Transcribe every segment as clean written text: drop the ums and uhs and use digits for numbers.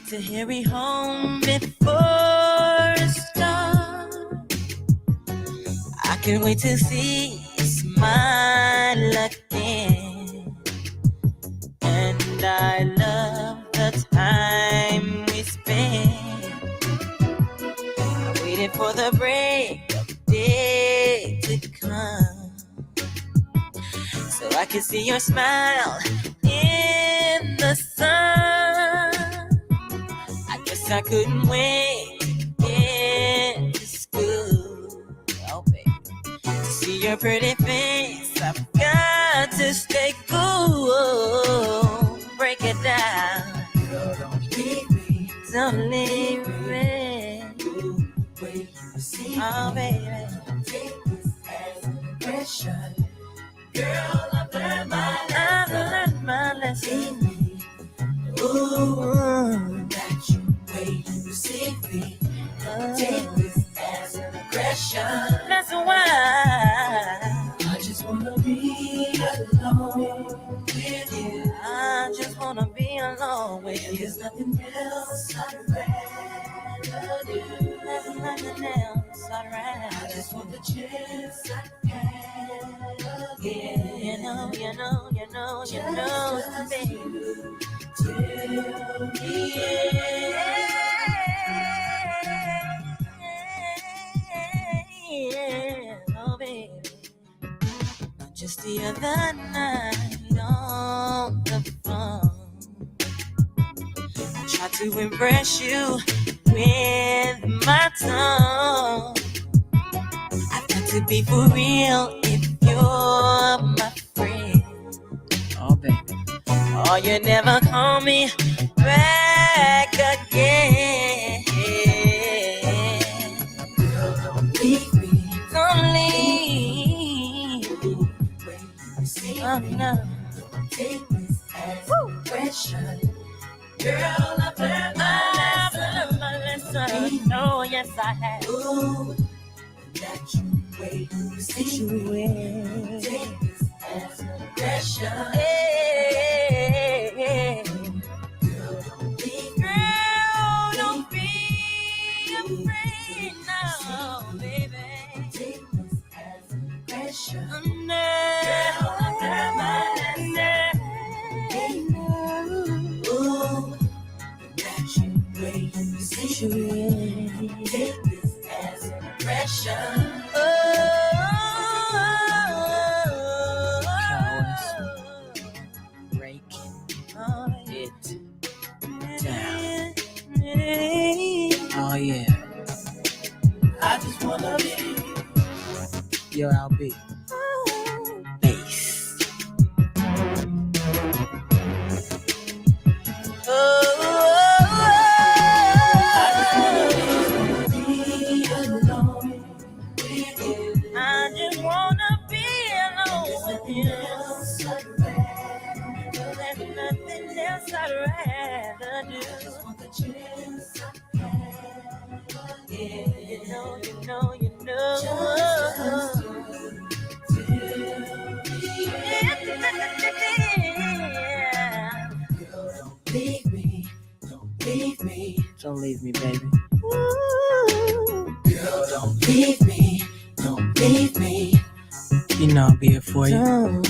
to hurry home before it starts. I can't wait to see you smile again. And I love the time we spend. I waited for the break of day to come, so I can see your smile in the sun. I guess I couldn't wait to get to school. Oh, baby, to see your pretty face, I've got to stay cool. Break it down. Girl, don't leave me. Don't leave me. Oh, baby. Take this as an impression. Girl, I've learned my lesson. Ooh, that you way you see me. Take this as an aggression. That's why I just wanna be alone with you. I just wanna be alone with you. There's nothing else I'd rather do. There's nothing else I'd rather. I just want the chance I have again. You know, baby. Tell me, yeah, oh baby. Just the other night on the phone, I tried to impress you with my tongue. I've got to be for real if you're my friend. Oh, baby. Oh, you never call me back again. Girl, don't leave me. Don't leave me. Oh, no. Take this as pressure. Girl, I've learned my lesson. Oh, yes, I have. Ooh, that you way you see me. Take this as pressure. Hey, girl, don't be afraid now, baby. Take this as pressure. Girl, I've learned my lesson. Ooh, that you way you see me. Take this as pressure. Oh yeah, I just wanna be your LB bass. I just wanna be alone with you. I just wanna be alone with you. There's nothing else I'd rather do. I just want the chance. Yeah, you know. Don't leave me, baby. Girl, don't leave me. Don't leave me. You know I'll be here for you. Girl,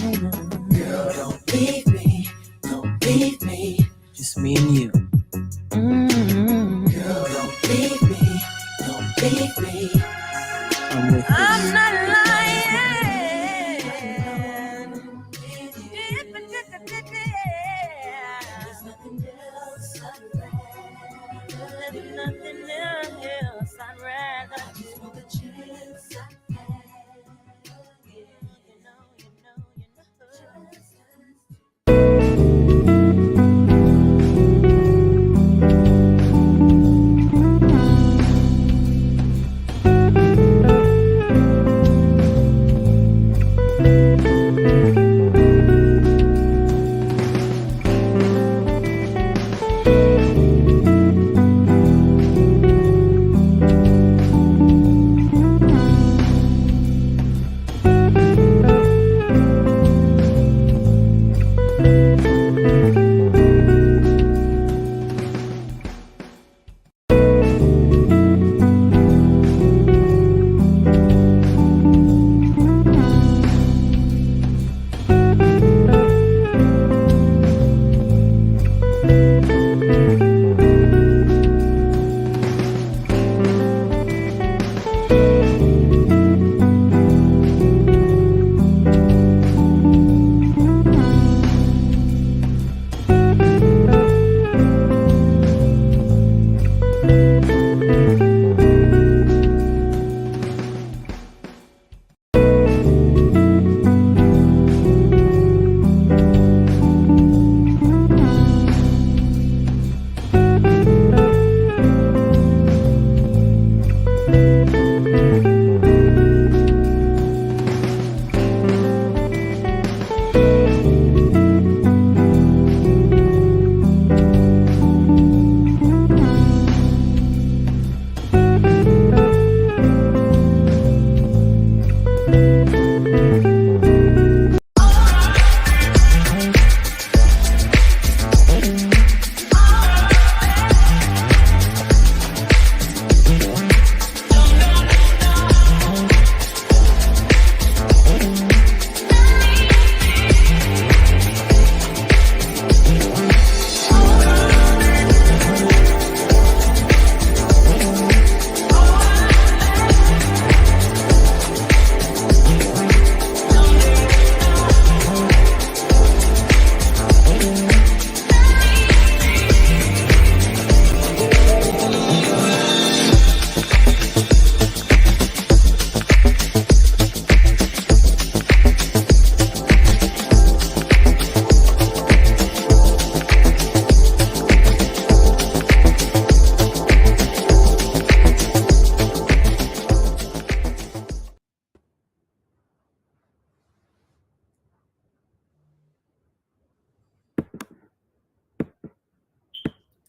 don't leave me. Don't leave me. Just me and you. Girl, don't leave me. Don't leave me. I'm with you. I'm not lying. There's nothing else I'd rather. There's nothing else I'd rather. I just want the chance I have. You know.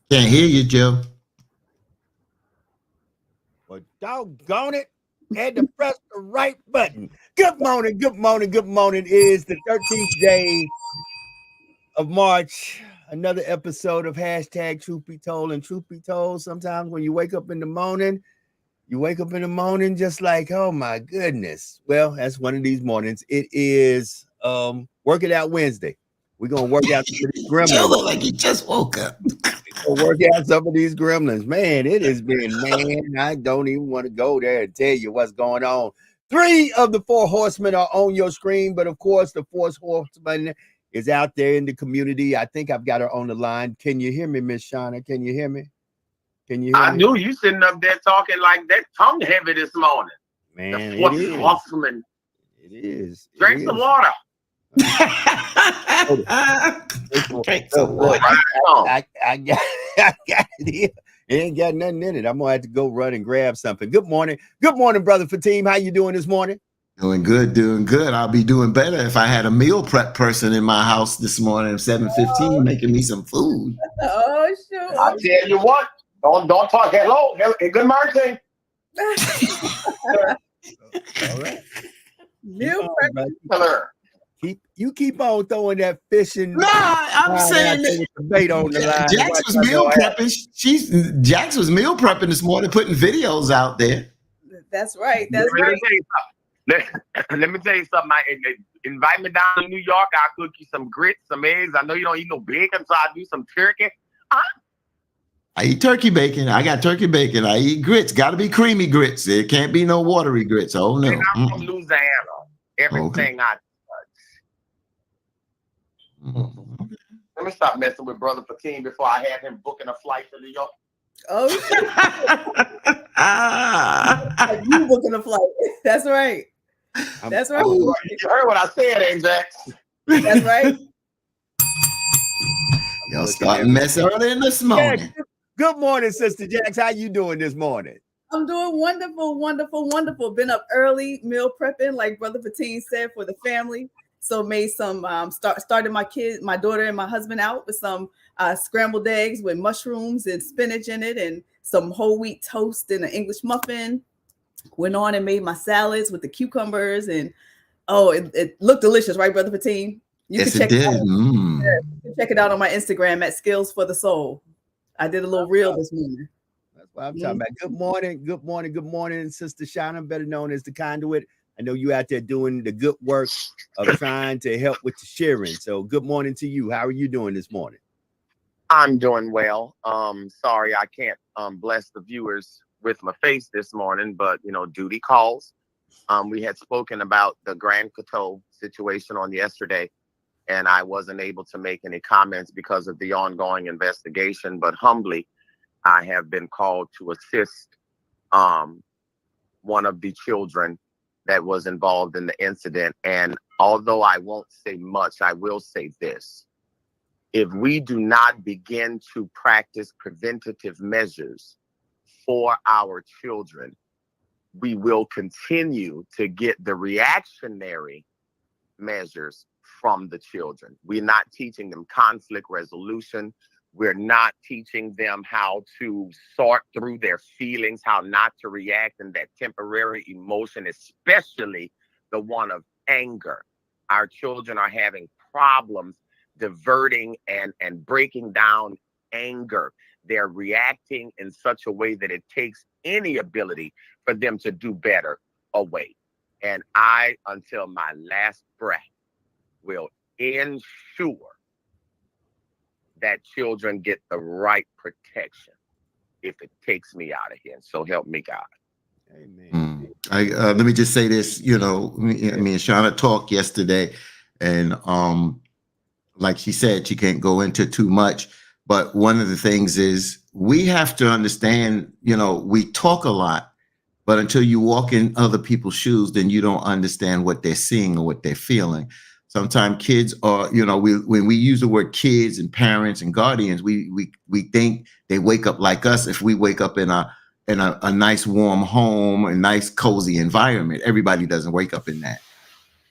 Can't hear you, Joe. Well, doggone it. Had to press the right button. Good morning, good morning, good morning. It is the 13th day of March. Another episode of hashtag Truth Be Told. And truth be told, sometimes when you wake up in the morning, just like, oh my goodness. Well, that's one of these mornings. It is Work It Out Wednesday. We're gonna work out some of these gremlins. Joe look like he just woke up. We'll work out some of these gremlins. Man, it has been, man, I don't even want to go there and tell you what's going on. 3 of the 4 horsemen are on your screen, but of course, the 4th horseman is out there in the community. I think I've got her on the line. Can you hear me, Miss Shauna? Can you hear me? Can you hear me? I knew you sitting up there talking like that, tongue heavy this morning. Man, the 4th horseman. It is. Drink some water. Drink some water. I got it here. It ain't got nothing in it. I'm gonna have to go run and grab something. Good morning, brother Fatim. How you doing this morning? Doing good. I'll be doing better if I had a meal prep person in my house this morning at 7:15 making me some food. Oh, sure. I tell you what, don't talk. Hello, good morning. All right. Meal prep. Keep on throwing that fishing. No, I'm saying that debate on the line. Jax was meal prepping. Jax was meal prepping this morning, putting videos out there. That's right. That's right. Let me tell you something. Invite me down to New York. I'll cook you some grits, some eggs. I know you don't eat no bacon, so I'll do some turkey. I eat turkey bacon. I got turkey bacon. I eat grits. Got to be creamy grits. It can't be no watery grits. Oh, no. And I'm from Louisiana. Everything I touch. Let me stop messing with Brother Fatim before I have him booking a flight to New York. Oh, you booking a flight. That's right. That's right. You heard what I said, ain't Jack? That's right. Y'all starting mess early in this morning. Yeah, good morning, Sister Jax. How you doing this morning? I'm doing wonderful. Been up early, meal prepping, like Brother Fatim said, for the family. So made some started my daughter and my husband out with some scrambled eggs with mushrooms and spinach in it, and some whole wheat toast and an English muffin. Went on and made my salads with the cucumbers, and it looked delicious, right, Brother Fatim? Yes, it did. You can check it out on my Instagram at Skills for the Soul. I did a little reel this morning. That's what I'm talking about. Good morning, Sister Shauna, better known as the Conduit. I know you out there doing the good work of trying to help with the sharing. So good morning to you. How are you doing this morning? I'm doing well. Sorry I can't bless the viewers with my face this morning, but duty calls. We had spoken about the Grand Coteau situation on yesterday, and I wasn't able to make any comments because of the ongoing investigation, but humbly I have been called to assist one of the children that was involved in the incident. And although I won't say much, I will say this. If we do not begin to practice preventative measures for our children, we will continue to get the reactionary measures from the children. We're not teaching them conflict resolution. We're not teaching them how to sort through their feelings, how not to react in that temporary emotion, especially the one of anger. Our children are having problems diverting and breaking down anger. They're reacting in such a way that it takes any ability for them to do better away. And I, until my last breath, will ensure that children get the right protection if it takes me out of here. And so help me God. Amen. Let me just say this, me and Shauna talked yesterday, and like she said, she can't go into too much, but one of the things is we have to understand, we talk a lot, but until you walk in other people's shoes, then you don't understand what they're seeing or what they're feeling. Sometimes kids are, when we use the word kids and parents and guardians, we think they wake up like us. If we wake up in a nice warm home, a nice cozy environment, everybody doesn't wake up in that.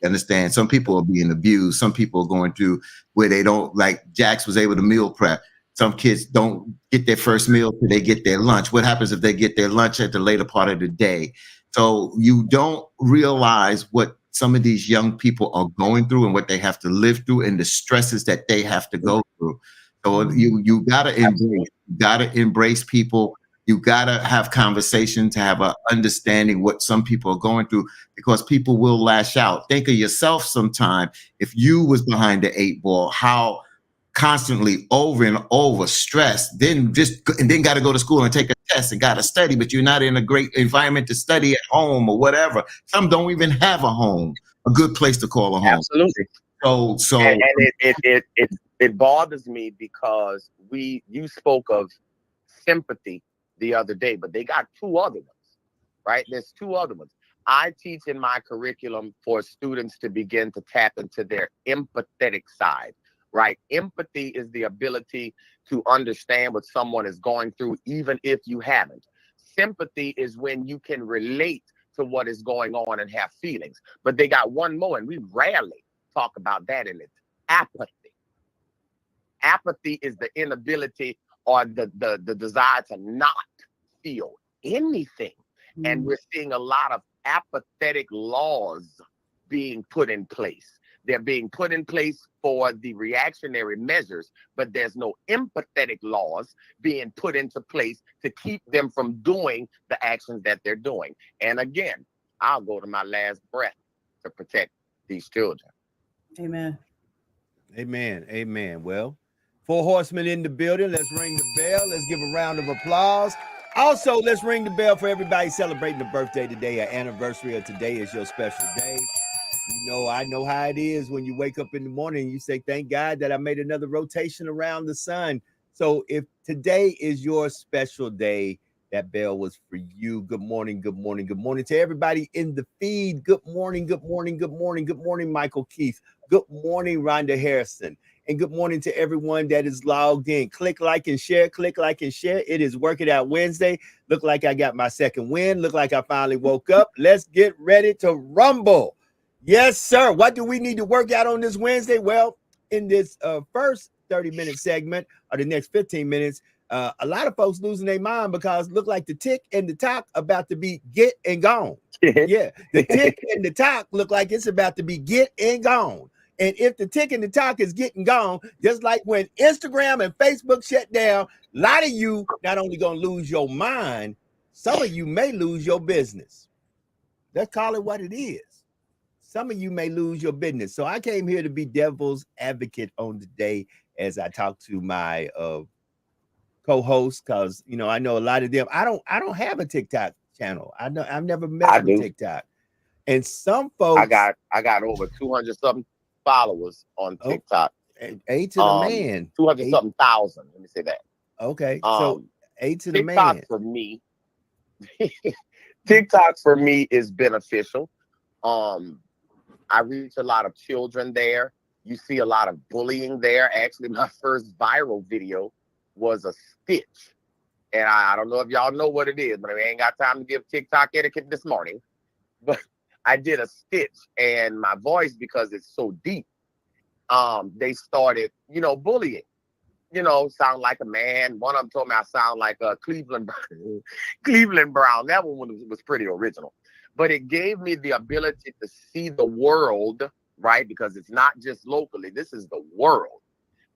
You understand? Some people are being abused. Some people are going through where they don't, like Jax was able to meal prep. Some kids don't get their first meal till they get their lunch. What happens if they get their lunch at the later part of the day? So you don't realize what some of these young people are going through and what they have to live through and the stresses that they have to go through. So you gotta embrace people. You gotta have conversations to have an understanding what some people are going through, because people will lash out. Think of yourself sometime if you was behind the 8 ball, how constantly over and over stressed, then got to go to school and take a test and got to study, but you're not in a great environment to study at home or whatever. Some don't even have a home, a good place to call a home. Absolutely. So and it bothers me because you spoke of sympathy the other day, but they got 2 other ones, right? There's 2 other ones. I teach in my curriculum for students to begin to tap into their empathetic side. Right? Empathy is the ability to understand what someone is going through, even if you haven't. Sympathy is when you can relate to what is going on and have feelings. But they got one more, and we rarely talk about that, and it's apathy. Apathy is the inability or the desire to not feel anything. And we're seeing a lot of apathetic laws being put in place. They're being put in place for the reactionary measures, but there's no empathetic laws being put into place to keep them from doing the actions that they're doing. And again, I'll go to my last breath to protect these children. Amen. Amen. Amen. Well, 4 horsemen in the building. Let's ring the bell. Let's give a round of applause. Also, let's ring the bell for everybody celebrating a birthday today, an anniversary of today is your special day. You know, I know how it is when you wake up in the morning and you say, thank God that I made another rotation around the sun. So if today is your special day, that bell was for you. Good morning, good morning, good morning to everybody in the feed. Good morning, good morning, good morning, good morning, Michael Keith. Good morning, Rhonda Harrison. And good morning to everyone that is logged in. Click like and share, click like and share. It is Work It Out Wednesday. Look like I got my second win. Look like I finally woke up. Let's get ready to rumble. Yes, sir. What do we need to work out on this Wednesday? Well, in this first 30-minute segment or the next 15 minutes, a lot of folks losing their mind because look like the tick and the tock about to be get and gone. Yeah, the tick and the tock look like it's about to be get and gone. And if the tick and the tock is getting gone, just like when Instagram and Facebook shut down, a lot of you not only going to lose your mind, some of you may lose your business. Let's call it what it is. Some of you may lose your business. So I came here to be devil's advocate on the day as I talk to my co-hosts, because you know I know a lot of them. I don't have a TikTok channel. I've never met with TikTok. And some folks I got over 200 something followers on TikTok. 8 to the man. 200 something thousand. Let me say that. Okay. So 8 to the TikTok man. For me, TikTok for me is beneficial. I reach a lot of children there. You see a lot of bullying there. Actually, my first viral video was a stitch. And I don't know if y'all know what it is, but I ain't got time to give TikTok etiquette this morning. But I did a stitch, and my voice, because it's so deep, they started, bullying. Sound like a man. One of them told me I sound like a Cleveland Brown. That one was pretty original. But it gave me the ability to see the world, right? Because it's not just locally. This is the world.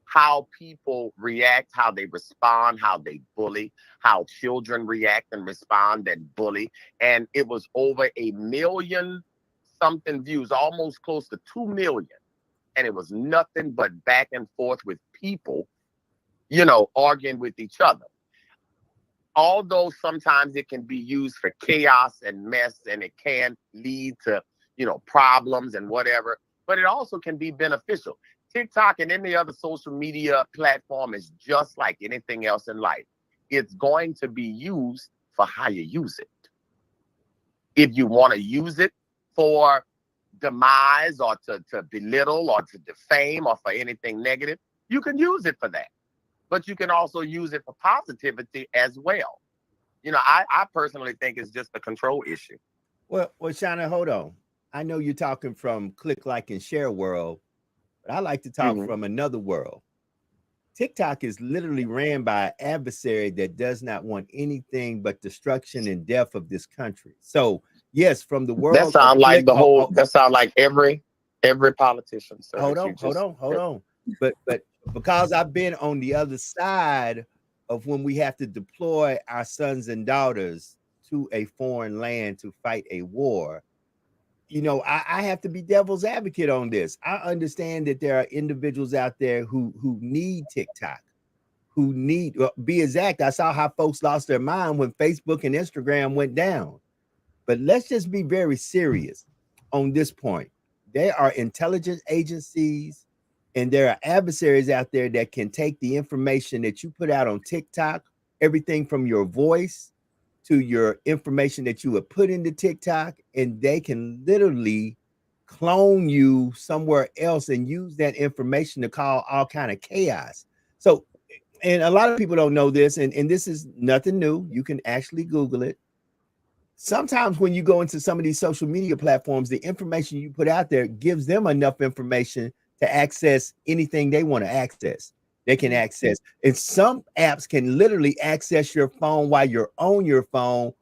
How people react, how they respond, how they bully, how children react and respond and bully. And it was over 1 million something views, almost close to 2 million. And it was nothing but back and forth with people, arguing with each other. Although sometimes it can be used for chaos and mess, and it can lead to, problems and whatever, but it also can be beneficial. TikTok and any other social media platform is just like anything else in life. It's going to be used for how you use it. If you want to use it for demise or to belittle or to defame or for anything negative, you can use it for that. But you can also use it for positivity as well. I personally think it's just a control issue. Well, Shauna, hold on. I know you're talking from click, like, and share world, but I like to talk from another world. TikTok is literally ran by an adversary that does not want anything but destruction and death of this country. So yes, from the world. That sounds like the whole. That sounds like every politician. Sir, hold on. But because I've been on the other side of when we have to deploy our sons and daughters to a foreign land to fight a war, you know, I have to be devil's advocate on this. I understand that there are individuals out there who need TikTok, who need, be exact. I saw how folks lost their mind when Facebook and Instagram went down. But let's just be very serious on this point. There are intelligence agencies and there are adversaries out there that can take the information that you put out on TikTok, everything from your voice to your information that you would put into TikTok, and they can literally clone you somewhere else and use that information to cause all kind of chaos. So, and a lot of people don't know this, and this is nothing new. You can actually Google it. Sometimes when you go into some of these social media platforms, the information you put out there gives them enough information to access anything they want to access. They can access, and some apps can literally access your phone while you're on your phone,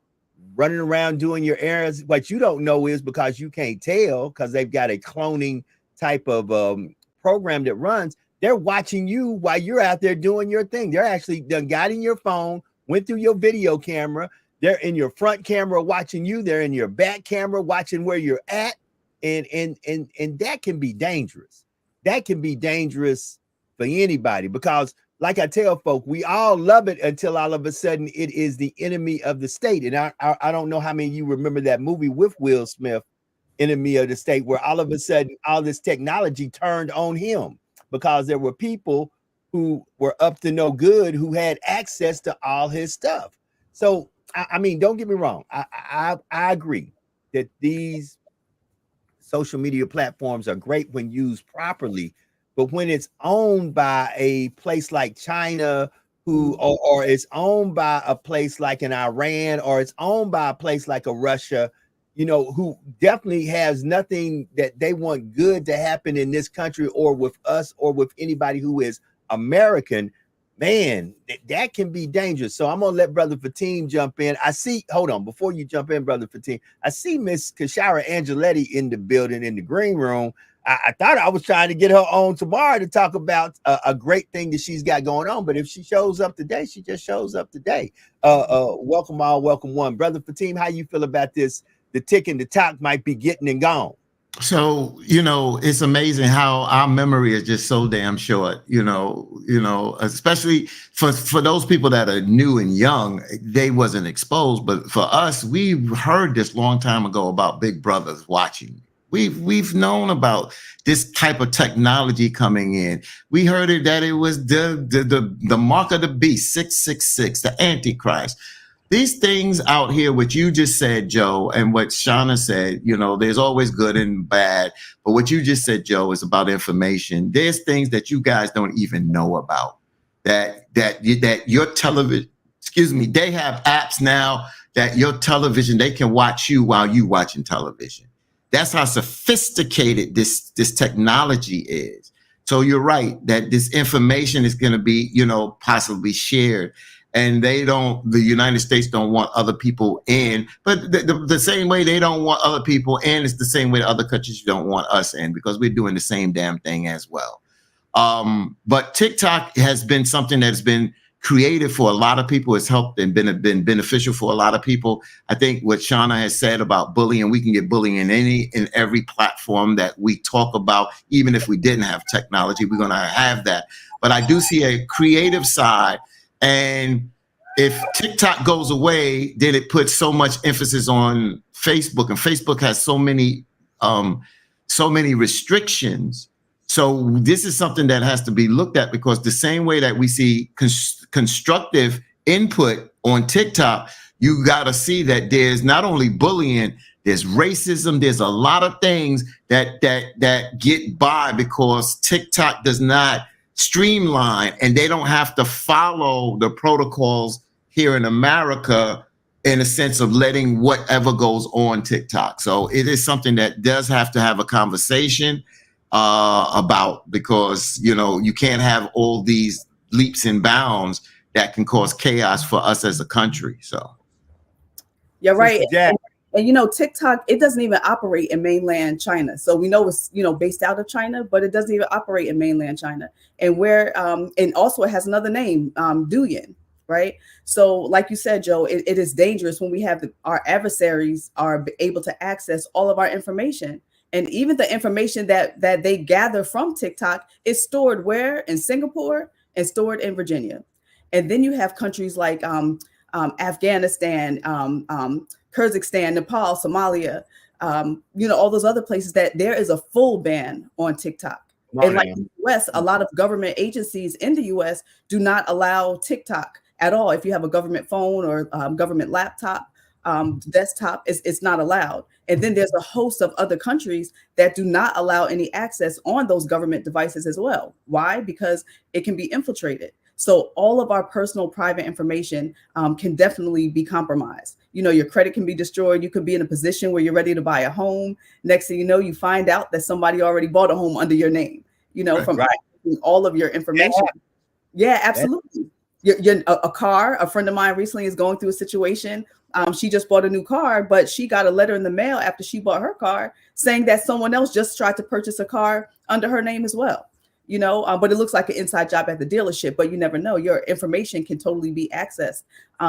running around doing your errands. What you don't know is, because you can't tell, because they've got a cloning type of program that runs, they're watching you while you're out there doing your thing. They're actually got in your phone, went through your video camera. They're in your front camera watching you. They're in your back camera watching where you're at. And that can be dangerous. That can be dangerous for anybody, because like I tell folk, we all love it until all of a sudden it is the enemy of the state. And I don't know how many of you remember that movie with Will Smith, Enemy of the State, where all of a sudden all this technology turned on him because there were people who were up to no good who had access to all his stuff. So, I mean, don't get me wrong. I agree that these social media platforms are great when used properly. But when it's owned by a place like China, or it's owned by a place like an Iran, or it's owned by a place like a Russia, you know, who definitely has nothing that they want good to happen in this country or with us or with anybody who is American, man, that can be dangerous. So I'm gonna let Brother Fatim jump in. I see, hold on, before you jump in, Brother Fatim, I see Miss Kashara Angeletti in the building in the green room. I thought I was trying to get her on tomorrow to talk about a great thing that she's got going on. But if she shows up today, she just shows up today. Welcome all, welcome one. Brother Fatim, how you feel about this? The tick and the talk might be getting and gone. So, you know, it's amazing how our memory is just so damn short, you know, especially for those people that are new and young, they wasn't exposed. But for us, we heard this long time ago about Big Brothers watching. We've known about this type of technology coming in. We heard it that it was the mark of the beast, 666, the Antichrist. These things out here, what you just said, Joe, and what Shauna said, you know, there's always good and bad. But what you just said, Joe, is about information. There's things that you guys don't even know about that your television, they have apps now that your television, they can watch you while you watching television. That's how sophisticated this technology is. So you're right that this information is going to be, you know, possibly shared. And the United States don't want other people in, but the same way they don't want other people in, it's the same way other countries don't want us in, because we're doing the same damn thing as well. But TikTok has been something that's been creative for a lot of people. It's helped and been beneficial for a lot of people. I think what Shauna has said about bullying, we can get bullying in every platform that we talk about. Even if we didn't have technology, we're going to have that. But I do see a creative side. And if TikTok goes away, then it puts so much emphasis on Facebook, and Facebook has so many restrictions. So this is something that has to be looked at, because the same way that we see constructive input on TikTok, you got to see that there's not only bullying, there's racism, there's a lot of things that get by because TikTok does not streamline, and they don't have to follow the protocols here in America in a sense of letting whatever goes on TikTok. So it is something that does have to have a conversation about, because, you know, you can't have all these leaps and bounds that can cause chaos for us as a country. So you're right. Jack. And you know, TikTok, it doesn't even operate in mainland China. So we know it's, you know, based out of China, but it doesn't even operate in mainland China. And where and also it has another name, Douyin, right? So like you said, Joe, it is dangerous when we have our adversaries are able to access all of our information. And even the information that they gather from TikTok is stored where? In Singapore and stored in Virginia. And then you have countries like Afghanistan, Kyrgyzstan, Nepal, Somalia, you know, all those other places that there is a full ban on TikTok. And like in the US, a lot of government agencies in the US do not allow TikTok at all. If you have a government phone or government laptop, desktop, it's not allowed. And then there's a host of other countries that do not allow any access on those government devices as well. Why? Because it can be infiltrated. So all of our personal private information can definitely be compromised. You know, your credit can be destroyed. You could be in a position where you're ready to buy a home. Next thing you know, you find out that somebody already bought a home under your name, you know, from all of your information. Yeah, absolutely. A car, a friend of mine recently is going through a situation. She just bought a new car, but she got a letter in the mail after she bought her car saying that someone else just tried to purchase a car under her name as well. You know, but it looks like an inside job at the dealership, but you never know. Your information can totally be accessed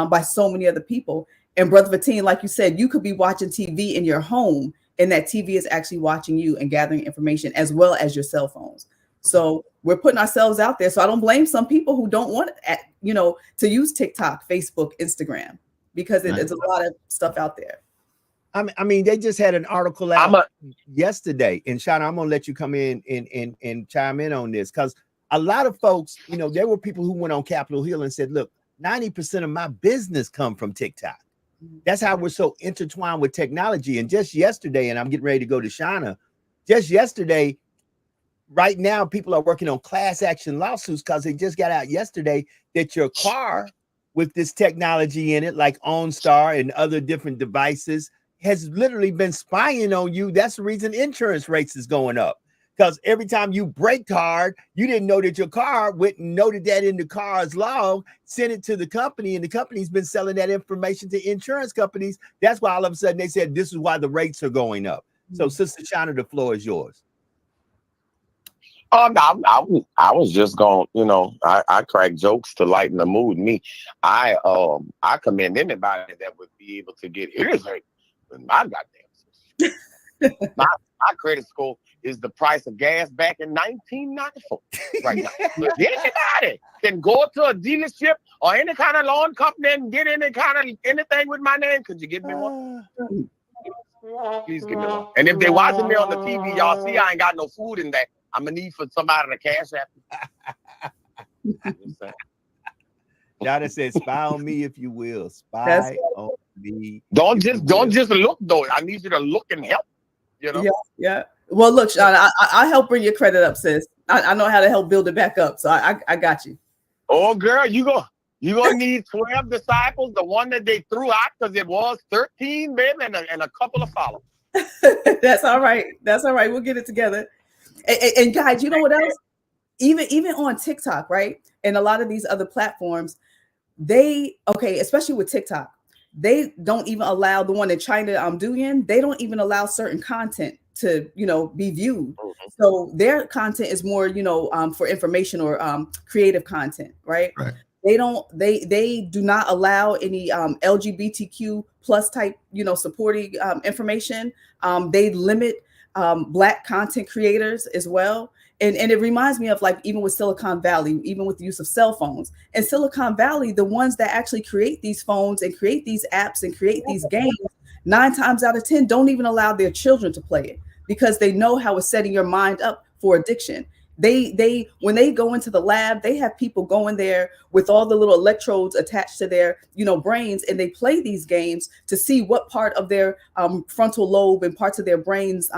by so many other people. And Brother Fatin, like you said, you could be watching TV in your home and that TV is actually watching you and gathering information as well as your cell phones. So we're putting ourselves out there. So I don't blame some people who don't want, you know, to use TikTok, Facebook, Instagram, because there's a lot of stuff out there. I mean, they just had an article out yesterday, and Shauna, I'm gonna let you come in and chime in on this, because a lot of folks, you know, there were people who went on Capitol Hill and said, look, 90% of my business come from TikTok. That's how we're so intertwined with technology. And just yesterday, and I'm getting ready to go to Shauna, just yesterday, right now, people are working on class action lawsuits because they just got out yesterday that your car with this technology in it, like OnStar and other different devices, has literally been spying on you. That's the reason insurance rates is going up, because every time you braked hard, you didn't know that your car went and noted that in the car's log, sent it to the company, and the company's been selling that information to insurance companies. That's why all of a sudden they said this is why the rates are going up. So Sister Shauna, the floor is yours. I was just going, you know, I crack jokes to lighten the mood. I commend anybody that would be able to get his rate. My goddamn my credit score is the price of gas back in 1994 right now. Anybody can go to a dealership or any kind of loan company and get any kind of anything with my name. Could you give me one? Please give me one. And if they watching me on the TV, y'all see I ain't got no food in there. I'm gonna need for somebody to cash app. Y'all said, spy on me if you will. Spy on me. Don't just look though. I need you to look and help. You know. Yeah. Well, look, Sean, I'll help bring your credit up, sis. I know how to help build it back up, so I got you. Oh, girl, you gonna need 12 disciples. The one that they threw out because it was 13, baby, and a couple of followers. That's all right. That's all right. We'll get it together. And guys, you know what else? Even on TikTok, right? And a lot of these other platforms, especially with TikTok, they don't even allow the one in China, Douyin, they don't even allow certain content to, you know, be viewed. Mm-hmm. So their content is more, you know, for information or creative content, right? They do not allow any LGBTQ plus type, you know, supporting information. They limit Black content creators as well. And it reminds me of, like, even with Silicon Valley, even with the use of cell phones. In Silicon Valley, the ones that actually create these phones and create these apps and create these games, 9 times out of 10 don't even allow their children to play it, because they know how it's setting your mind up for addiction. They when they go into the lab, they have people go in there with all the little electrodes attached to their, you know, brains, and they play these games to see what part of their frontal lobe and parts of their brains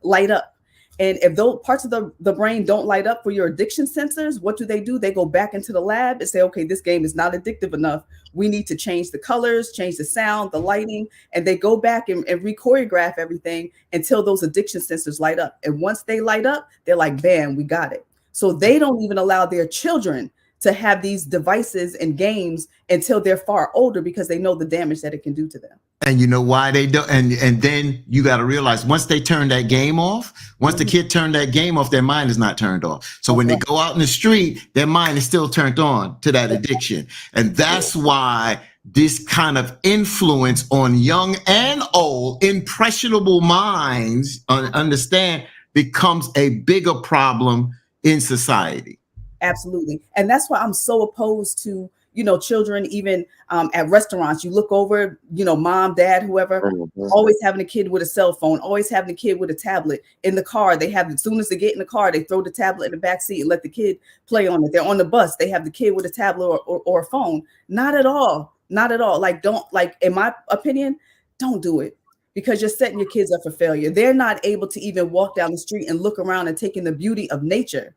light up. And if those parts of the brain don't light up for your addiction sensors, what do? They go back into the lab and say, okay, this game is not addictive enough. We need to change the colors, change the sound, the lighting, and they go back and re-choreograph everything until those addiction sensors light up. And once they light up, they're like, bam, we got it. So they don't even allow their children to have these devices and games until they're far older because they know the damage that it can do to them. And you know why they don't? And then you got to realize once they turn that game off, once the kid turned that game off, their mind is not turned off. So when they go out in the street, their mind is still turned on to that addiction. And that's why this kind of influence on young and old, impressionable minds, understand, becomes a bigger problem in society. Absolutely. And that's why I'm so opposed to, you know, children, even at restaurants, you look over, you know, mom, dad, whoever, always having a kid with a cell phone, always having a kid with a tablet. In the car, they have, as soon as they get in the car, they throw the tablet in the back seat and let the kid play on it. They're on the bus, they have the kid with a tablet or a phone. Not at all. Not at all. Like, don't, like, in my opinion, don't do it, because you're setting your kids up for failure. They're not able to even walk down the street and look around and take in the beauty of nature.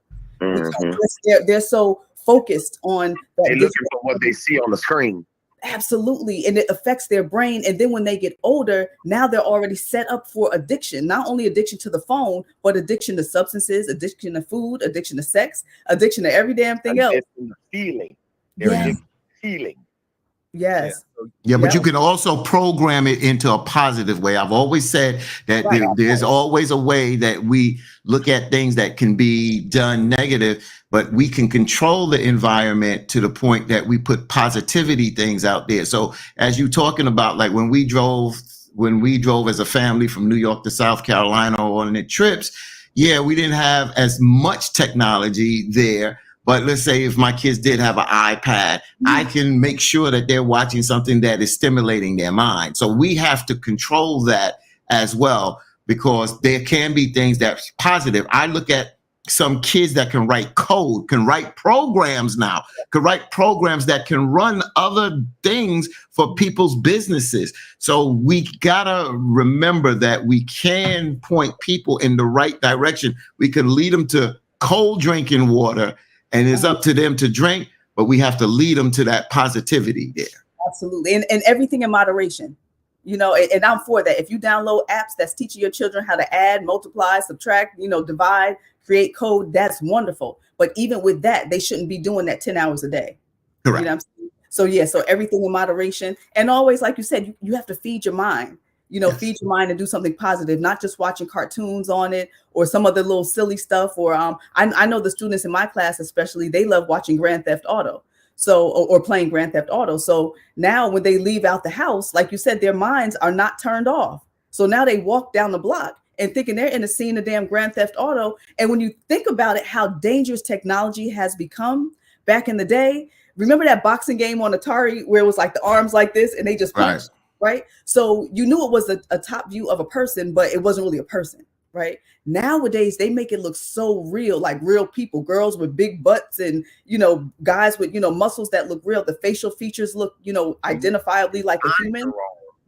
They're so focused on that. They're looking for what they see on the screen. Absolutely. And it affects their brain. And then when they get older, now they're already set up for addiction, not only addiction to the phone, but addiction to substances, addiction to food, addiction to sex, addiction to every damn thing else. Feeling. They're addicted to feeling. Yes. Yeah, but you can also program it into a positive way. I've always said that there's always a way that we look at things that can be done negative, but we can control the environment to the point that we put positivity things out there. So as you're talking about, like when we drove as a family from New York to South Carolina on the trips, yeah, we didn't have as much technology there. But let's say if my kids did have an iPad, I can make sure that they're watching something that is stimulating their mind. So we have to control that as well, because there can be things that's positive. I look at some kids that can write code, can write programs now, can write programs that can run other things for people's businesses. So we gotta remember that we can point people in the right direction. We can lead them to cold drinking water, and it's up to them to drink, but we have to lead them to that positivity there. Absolutely. And everything in moderation, you know, and I'm for that. If you download apps that's teaching your children how to add, multiply, subtract, you know, divide, create code, that's wonderful. But even with that, they shouldn't be doing that 10 hours a day. Correct. You know what I'm saying? So yeah, so everything in moderation. And always, like you said, you have to feed your mind. You know, feed your mind and do something positive, not just watching cartoons on it or some other little silly stuff. Or I know the students in my class, especially, they love watching Grand Theft Auto. So, or playing Grand Theft Auto. So now when they leave out the house, like you said, their minds are not turned off. So now they walk down the block and thinking they're in a scene of damn Grand Theft Auto. And when you think about it, how dangerous technology has become back in the day. Remember that boxing game on Atari where it was like the arms like this and they just punched? Right. So you knew it was a top view of a person, but it wasn't really a person. Right. Nowadays, they make it look so real, like real people, girls with big butts and, you know, guys with, you know, muscles that look real. The facial features look, you know, identifiably like a human,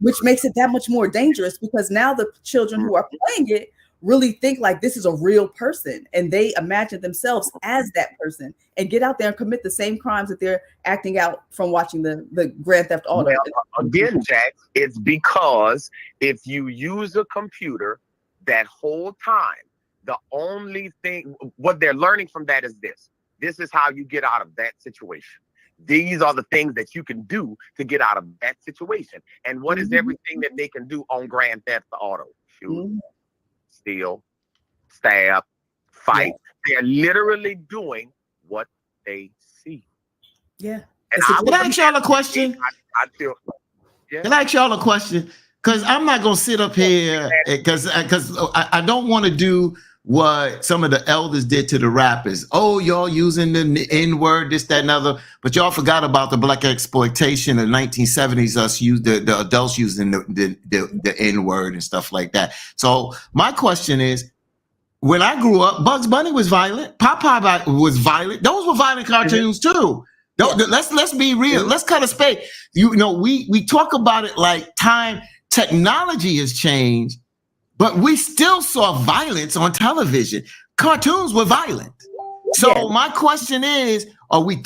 which makes it that much more dangerous because now the children who are playing it really think like this is a real person and they imagine themselves as that person and get out there and commit the same crimes that they're acting out from watching the Grand Theft Auto. Well, again, Jack, it's because if you use a computer that whole time, the only thing, what they're learning from that is this. This is how you get out of that situation. These are the things that you can do to get out of that situation. And what is everything that they can do on Grand Theft Auto? Shoot, steal, stab, fight. They're literally doing what they see. Yeah. And can I ask y'all a question? Can I ask y'all a question? Because I'm not going to sit up here because I don't want to do what some of the elders did to the rappers. Oh, y'all using the N-word, this, that, and other. But y'all forgot about the black exploitation of the 1970s. Us used the adults using the N-word and stuff like that. So my question is, when I grew up, Bugs Bunny was violent. Popeye was violent. Those were violent cartoons too. Let's be real. Let's cut a spade. You know, we talk about it like technology has changed, but we still saw violence on television. Cartoons were violent. So my question is, are we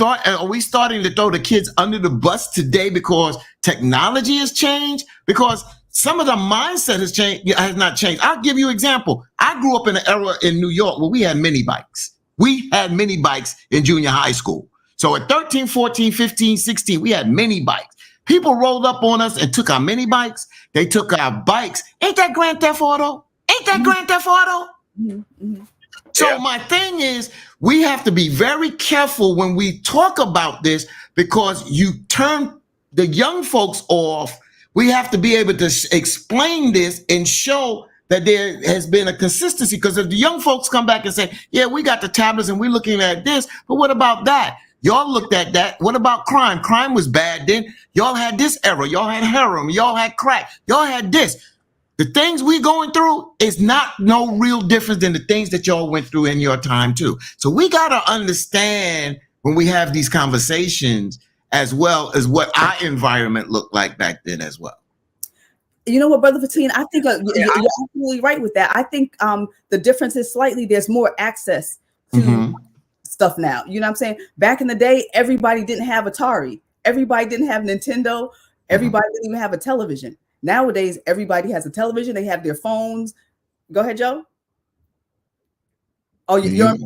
starting to throw the kids under the bus today because technology has changed? Because some of the mindset has not changed. I'll give you an example. I grew up in an era in New York where we had mini bikes. We had mini bikes in junior high school. So at 13, 14, 15, 16, we had mini bikes. People rolled up on us and took our mini bikes. They took our bikes. Ain't that Grand Theft Auto? Ain't that Grand Theft Auto? Mm-hmm. So my thing is, we have to be very careful when we talk about this, because you turn the young folks off. We have to be able to explain this and show that there has been a consistency. Because if the young folks come back and say, yeah, we got the tablets and we're looking at this, but what about that? Y'all looked at that. What about crime? Crime was bad then. Y'all had this era. Y'all had heroin. Y'all had crack. Y'all had this. The things we going through is not no real difference than the things that y'all went through in your time too. So we got to understand when we have these conversations, as well as what our environment looked like back then as well. You know what, Brother Fatin, I think you're absolutely right with that. I think the difference is slightly, there's more access to stuff now. You know what I'm saying? Back in the day, everybody didn't have Atari. Everybody didn't have Nintendo. Everybody didn't even have a television. Nowadays, everybody has a television. They have their phones. Go ahead, Joe. Oh, you're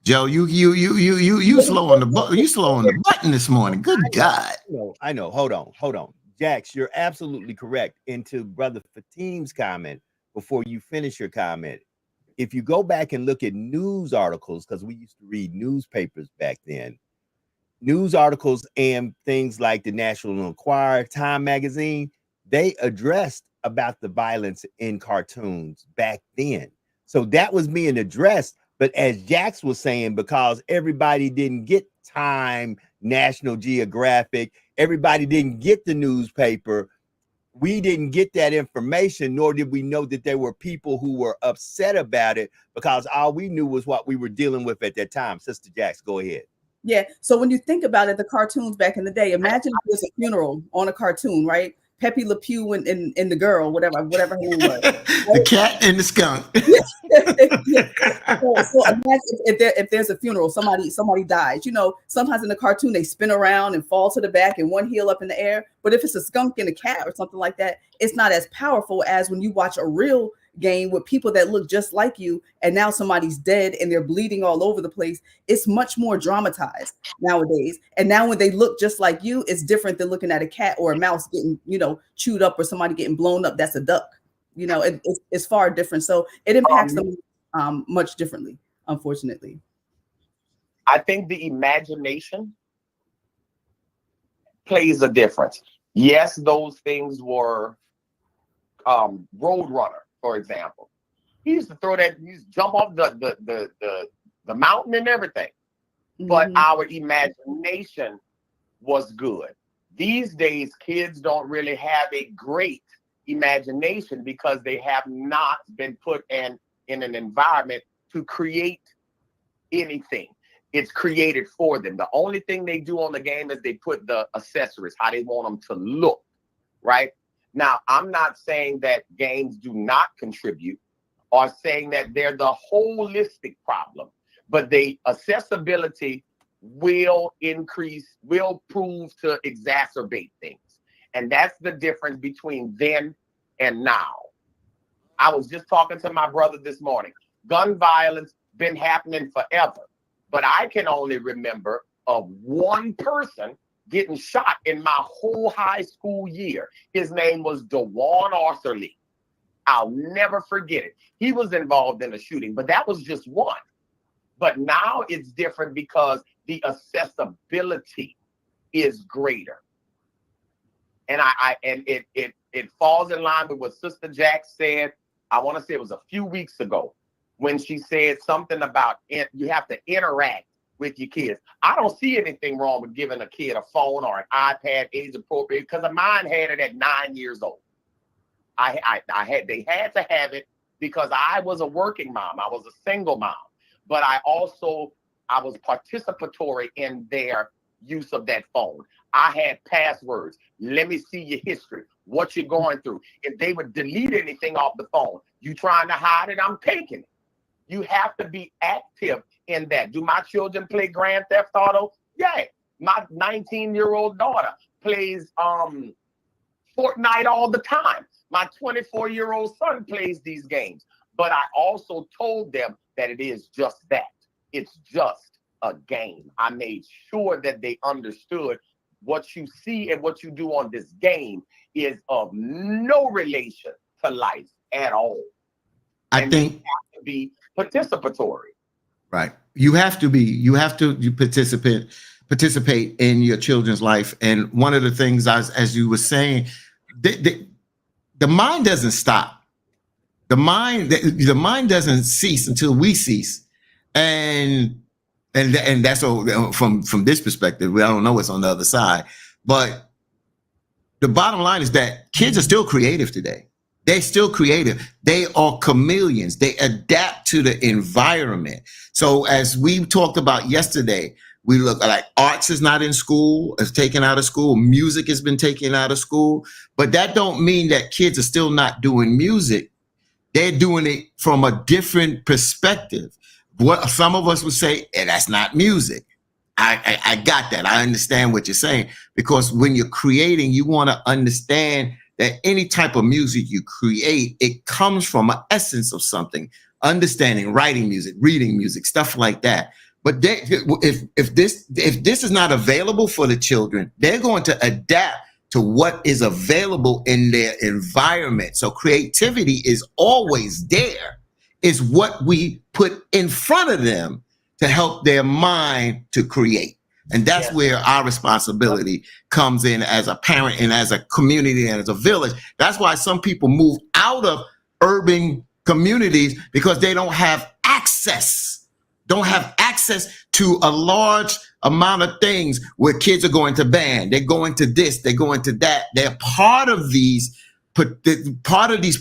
Joe, you slow on the button. You slow on the button this morning. Good God. I know. Hold on. Jax, you're absolutely correct. And to Brother Fatim's comment, before you finish your comment, if you go back and look at news articles, because we used to read newspapers back then, news articles and things like the National Enquirer, Time Magazine, they addressed about the violence in cartoons back then. So that was being addressed. But as Jax was saying, because everybody didn't get Time, National Geographic, everybody didn't get the newspaper, we didn't get that information, nor did we know that there were people who were upset about it, because all we knew was what we were dealing with at that time. Sister Jax, go ahead. Yeah. So when you think about it, the cartoons back in the day, imagine if there's a funeral on a cartoon, right? Pepe Le Pew and the girl, whatever her name was. Right? The cat and the skunk. So imagine if there's a funeral, somebody dies. You know, sometimes in the cartoon they spin around and fall to the back and one heel up in the air. But if it's a skunk and a cat or something like that, it's not as powerful as when you watch a real game with people that look just like you, and now somebody's dead and they're bleeding all over the place. It's much more dramatized nowadays. And now when they look just like you, it's different than looking at a cat or a mouse getting, chewed up, or somebody getting blown up. That's a duck. It's far different. So it impacts them much differently, unfortunately. I think the imagination plays a difference. Yes, those things were Roadrunner, for example. He used to throw that, he used to jump off the mountain and everything. But our imagination was good. These days, kids don't really have a great imagination because they have not been put in an environment to create anything. It's created for them. The only thing they do on the game is they put the accessories, how they want them to look, right? Now, I'm not saying that games do not contribute or saying that they're the holistic problem, but the accessibility will prove to exacerbate things. And that's the difference between then and now. I was just talking to my brother this morning. Gun violence been happening forever, but I can only remember of one person getting shot in my whole high school year. His name was DeJuan Arthurlee. I'll never forget it. He was involved in a shooting, but that was just one. But now it's different because the accessibility is greater. And it falls in line with what Sister Jax said. I want to say it was a few weeks ago when she said something about you have to interact with your kids. I don't see anything wrong with giving a kid a phone or an iPad age appropriate, because mine had it at 9 years old. They had to have it because I was a working mom. I was a single mom, but I was participatory in their use of that phone. I had passwords. Let me see your history, what you're going through. If they would delete anything off the phone, you trying to hide it, I'm taking it. You have to be active in that. Do my children play Grand Theft Auto? Yeah. My 19-year-old daughter plays Fortnite all the time. My 24-year-old son plays these games. But I also told them that it is just that. It's just a game. I made sure that they understood what you see and what you do on this game is of no relation to life at all. I think you have to be participatory. Right. You have to participate in your children's life. And one of the things, as you were saying, the mind doesn't stop. The mind doesn't cease until we cease. And that's all from this perspective. I don't know what's on the other side, but the bottom line is that kids are still creative today. They're still creative. They are chameleons. They adapt to the environment. So as we talked about yesterday, we look like arts is not in school, is taken out of school. Music has been taken out of school, but that don't mean that kids are still not doing music. They're doing it from a different perspective. What some of us would say, that's not music. I got that. I understand what you're saying, because when you're creating, you want to understand that any type of music you create, it comes from an essence of something, understanding, writing music, reading music, stuff like that. But if this is not available for the children, they're going to adapt to what is available in their environment. So creativity is always there. It's what we put in front of them to help their mind to create. And that's where our responsibility comes in as a parent and as a community and as a village. That's why some people move out of urban communities, because they don't have access to a large amount of things where kids are going to band, they're going to this, they're going to that. They're part of these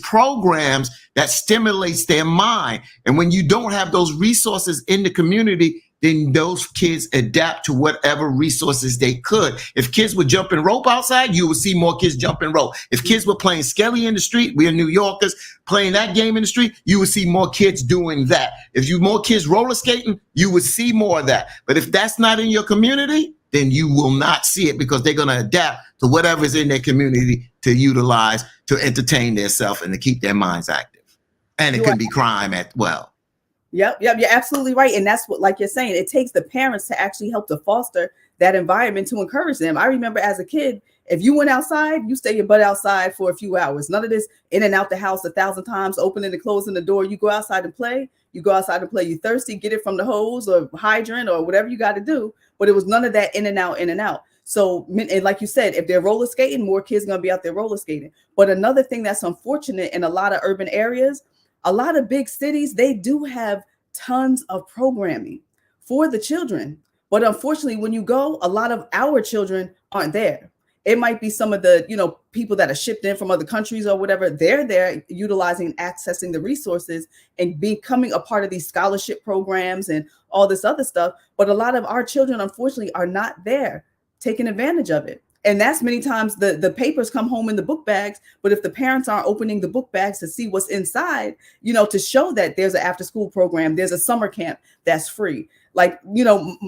programs that stimulates their mind. And when you don't have those resources in the community, then those kids adapt to whatever resources they could. If kids were jumping rope outside, you would see more kids jumping rope. If kids were playing skelly in the street, we are New Yorkers, playing that game in the street, you would see more kids doing that. If you more kids roller skating, you would see more of that. But if that's not in your community, then you will not see it, because they're going to adapt to whatever's in their community to utilize, to entertain themselves and to keep their minds active. And it can be crime as well. Yep, you're absolutely right. And that's what, like you're saying, it takes the parents to actually help to foster that environment to encourage them. I remember as a kid, if you went outside, you stay your butt outside for a few hours. None of this in and out the house 1,000 times, opening and closing the door. You go outside and play. You You thirsty, get it from the hose or hydrant or whatever you got to do. But it was none of that in and out. So, and like you said, if they're roller skating, more kids are going to be out there roller skating. But another thing that's unfortunate in a lot of urban areas, a lot of big cities, they do have tons of programming for the children. But unfortunately, when you go, a lot of our children aren't there. It might be some of the, people that are shipped in from other countries or whatever. They're there utilizing, accessing the resources and becoming a part of these scholarship programs and all this other stuff. But a lot of our children, unfortunately, are not there taking advantage of it. And that's many times the papers come home in the book bags. But if the parents aren't opening the book bags to see what's inside, to show that there's an after school program, there's a summer camp that's free. Like,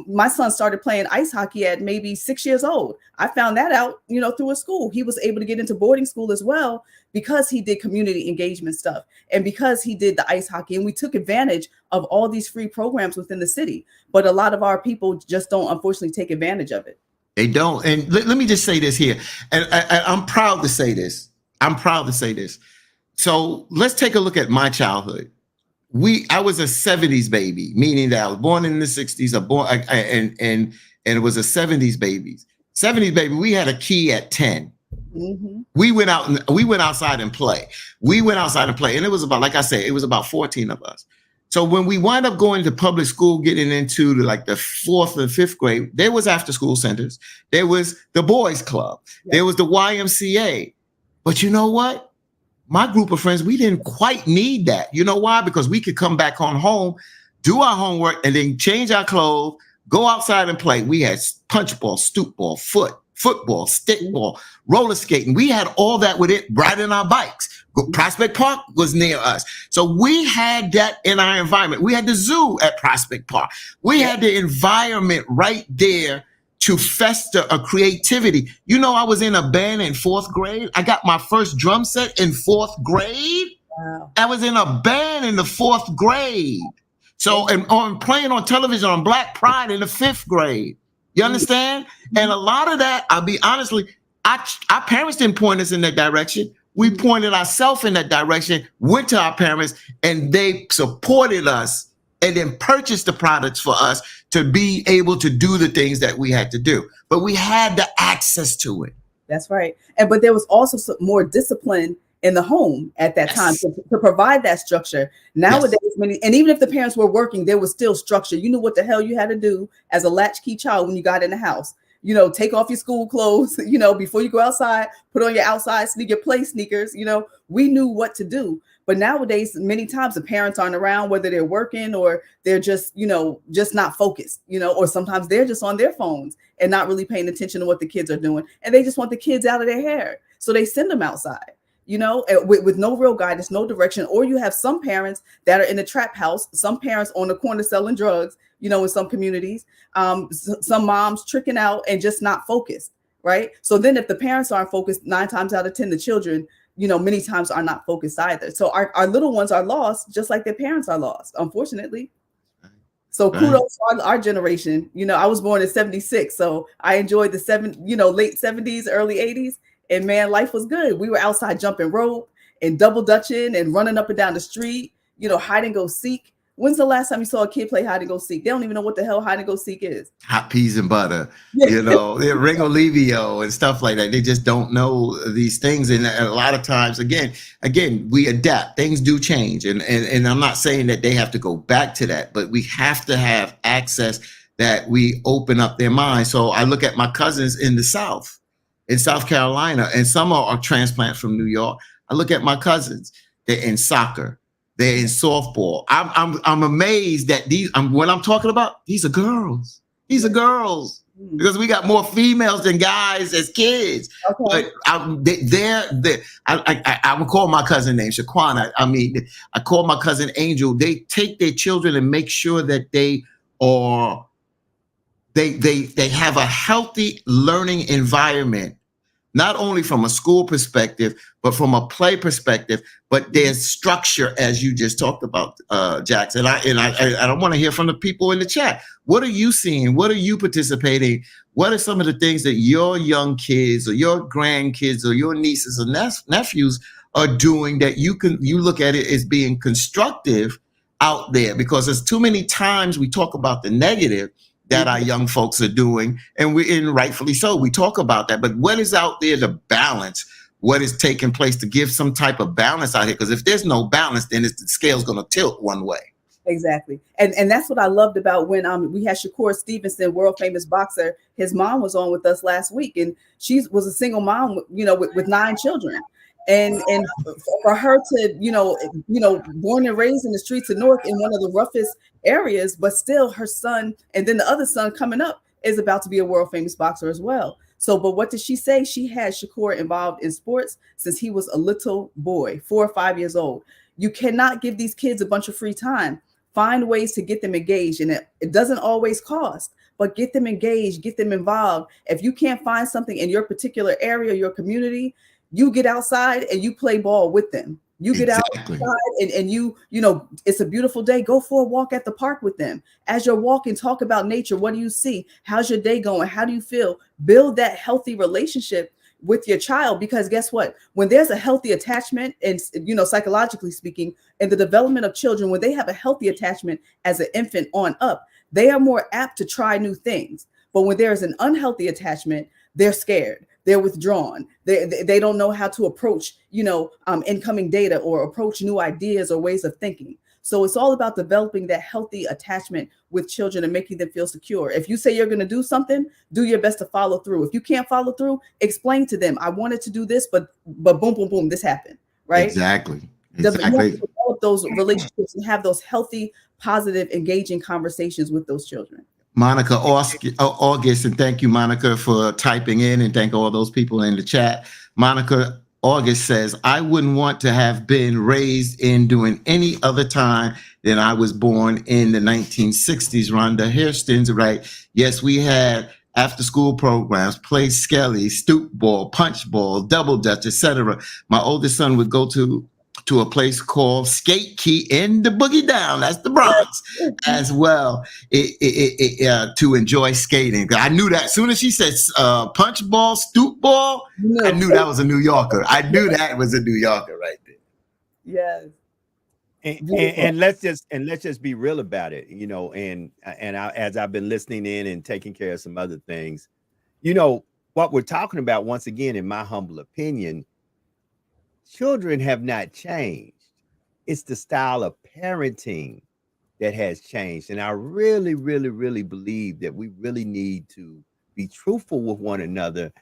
my son started playing ice hockey at maybe 6 years old. I found that out, through a school. He was able to get into boarding school as well because he did community engagement stuff and because he did the ice hockey. And we took advantage of all these free programs within the city. But a lot of our people just don't, unfortunately, take advantage of it. They don't. And let me just say this here. And I'm proud to say this. So let's take a look at my childhood. I was a 70s baby, meaning that I was born in the 60s, and it was a 70s baby. 70s baby, we had a key at 10. Mm-hmm. We went outside and play. And it was about, like I said, it was about 14 of us. So when we wind up going to public school, getting into the 4th and 5th grade, there was after school centers. There was the boys club. Yeah. There was the YMCA. But you know what? My group of friends, we didn't quite need that. You know why? Because we could come back on home, do our homework, and then change our clothes, go outside and play. We had punch ball, stoop ball, football, stickball, roller skating. We had all that with it, riding our bikes. Prospect Park was near us. So we had that in our environment. We had the zoo at Prospect Park. We had the environment right there to fester a creativity. I was in a band in 4th grade. I got my first drum set in 4th grade. Wow. I was in a band in the 4th grade. So, and on playing on television on Black Pride in the 5th grade. You understand? And a lot of that, I'll be honestly, our parents didn't point us in that direction. We pointed ourselves in that direction, went to our parents, and they supported us and then purchased the products for us to be able to do the things that we had to do. But we had the access to it. That's right. But there was also some more discipline in the home at that time to provide that structure. Nowadays, and even if the parents were working, there was still structure. You knew what the hell you had to do as a latchkey child when you got in the house. Take off your school clothes, before you go outside, put on your outside your play sneakers. We knew what to do. But nowadays, many times the parents aren't around, whether they're working or they're just not focused, or sometimes they're just on their phones and not really paying attention to what the kids are doing. And they just want the kids out of their hair. So they send them outside. With no real guidance, no direction. Or you have some parents that are in the trap house, some parents on the corner selling drugs, in some communities, some moms tricking out and just not focused, right? So then if the parents aren't focused, 9 times out of 10, the children, many times are not focused either. So our little ones are lost, just like their parents are lost, unfortunately. So kudos to our generation. I was born in 76, so I enjoyed the late 70s, early 80s. And man, life was good. We were outside jumping rope and double dutching and running up and down the street, hide and go seek. When's the last time you saw a kid play hide and go seek? They don't even know what the hell hide and go seek is. Hot peas and butter, they're Ringo Levio and stuff like that. They just don't know these things. And a lot of times, again, we adapt. Things do change. And I'm not saying that they have to go back to that, but we have to have access that we open up their minds. So I look at my cousins in the South. In South Carolina, and some are transplants from New York. I look at my cousins; they're in soccer, they're in softball. I'm amazed that what I'm talking about. These are girls. These are girls because we got more females than guys as kids. Okay. But I would call my cousin named Shaquana. I call my cousin Angel. They take their children and make sure that they are. They have a healthy learning environment, not only from a school perspective, but from a play perspective. But there's structure, as you just talked about, Jackson. And I don't want to hear from the people in the chat. What are you seeing? What are you participating? What are some of the things that your young kids or your grandkids or your nieces or nephews are doing that you look at it as being constructive out there? Because there's too many times we talk about the negative that our young folks are doing, and rightfully so. We talk about that, but what is out there to balance what is taking place to give some type of balance out here? Because if there's no balance, then the scale's going to tilt one way. Exactly, and that's what I loved about when we had Shakur Stevenson, world famous boxer. His mom was on with us last week, and she was a single mom, with 9 children. And for her to, born and raised in the streets of Newark in one of the roughest areas, but still her son, and then the other son coming up is about to be a world famous boxer as well. So, but what did she say? She had Shakur involved in sports since he was a little boy, 4 or 5 years old. You cannot give these kids a bunch of free time. Find ways to get them engaged. And it doesn't always cost, but get them engaged, get them involved. If you can't find something in your particular area, your community, you get outside and you play ball with them. You get outside and it's a beautiful day. Go for a walk at the park with them. As you're walking, talk about nature. What do you see? How's your day going? How do you feel? Build that healthy relationship with your child, because guess what? When there's a healthy attachment, and psychologically speaking, in the development of children, when they have a healthy attachment as an infant on up, they are more apt to try new things. But when there is an unhealthy attachment, they're scared. They're withdrawn. They don't know how to approach, incoming data or approach new ideas or ways of thinking. So it's all about developing that healthy attachment with children and making them feel secure. If you say you're going to do something, do your best to follow through. If you can't follow through, explain to them, I wanted to do this, but boom, boom, boom, this happened, right? Exactly. You have to develop those relationships and have those healthy, positive, engaging conversations with those children. Monica August, and thank you, Monica, for typing in, and thank all those people in the chat. Monica August says, I wouldn't want to have been raised in doing any other time than I was born in the 1960s. Rhonda Hairston's right. Yes, we had after school programs, play skelly, stoop ball, punch ball, double dutch, etc. My oldest son would go to to a place called Skate Key in the Boogie Down. That's the Bronx as well. To enjoy skating. I knew that as soon as she said punch ball, stoop ball, I knew that was a New Yorker. I knew that was a New Yorker right there. Yes. And let's just be real about it, you know. And as I've been listening in and taking care of some other things, you know, what we're talking about, once again, in my humble opinion, children have not changed. It's the style of parenting that has changed. And I really, really, really believe that we really need to be truthful with one another.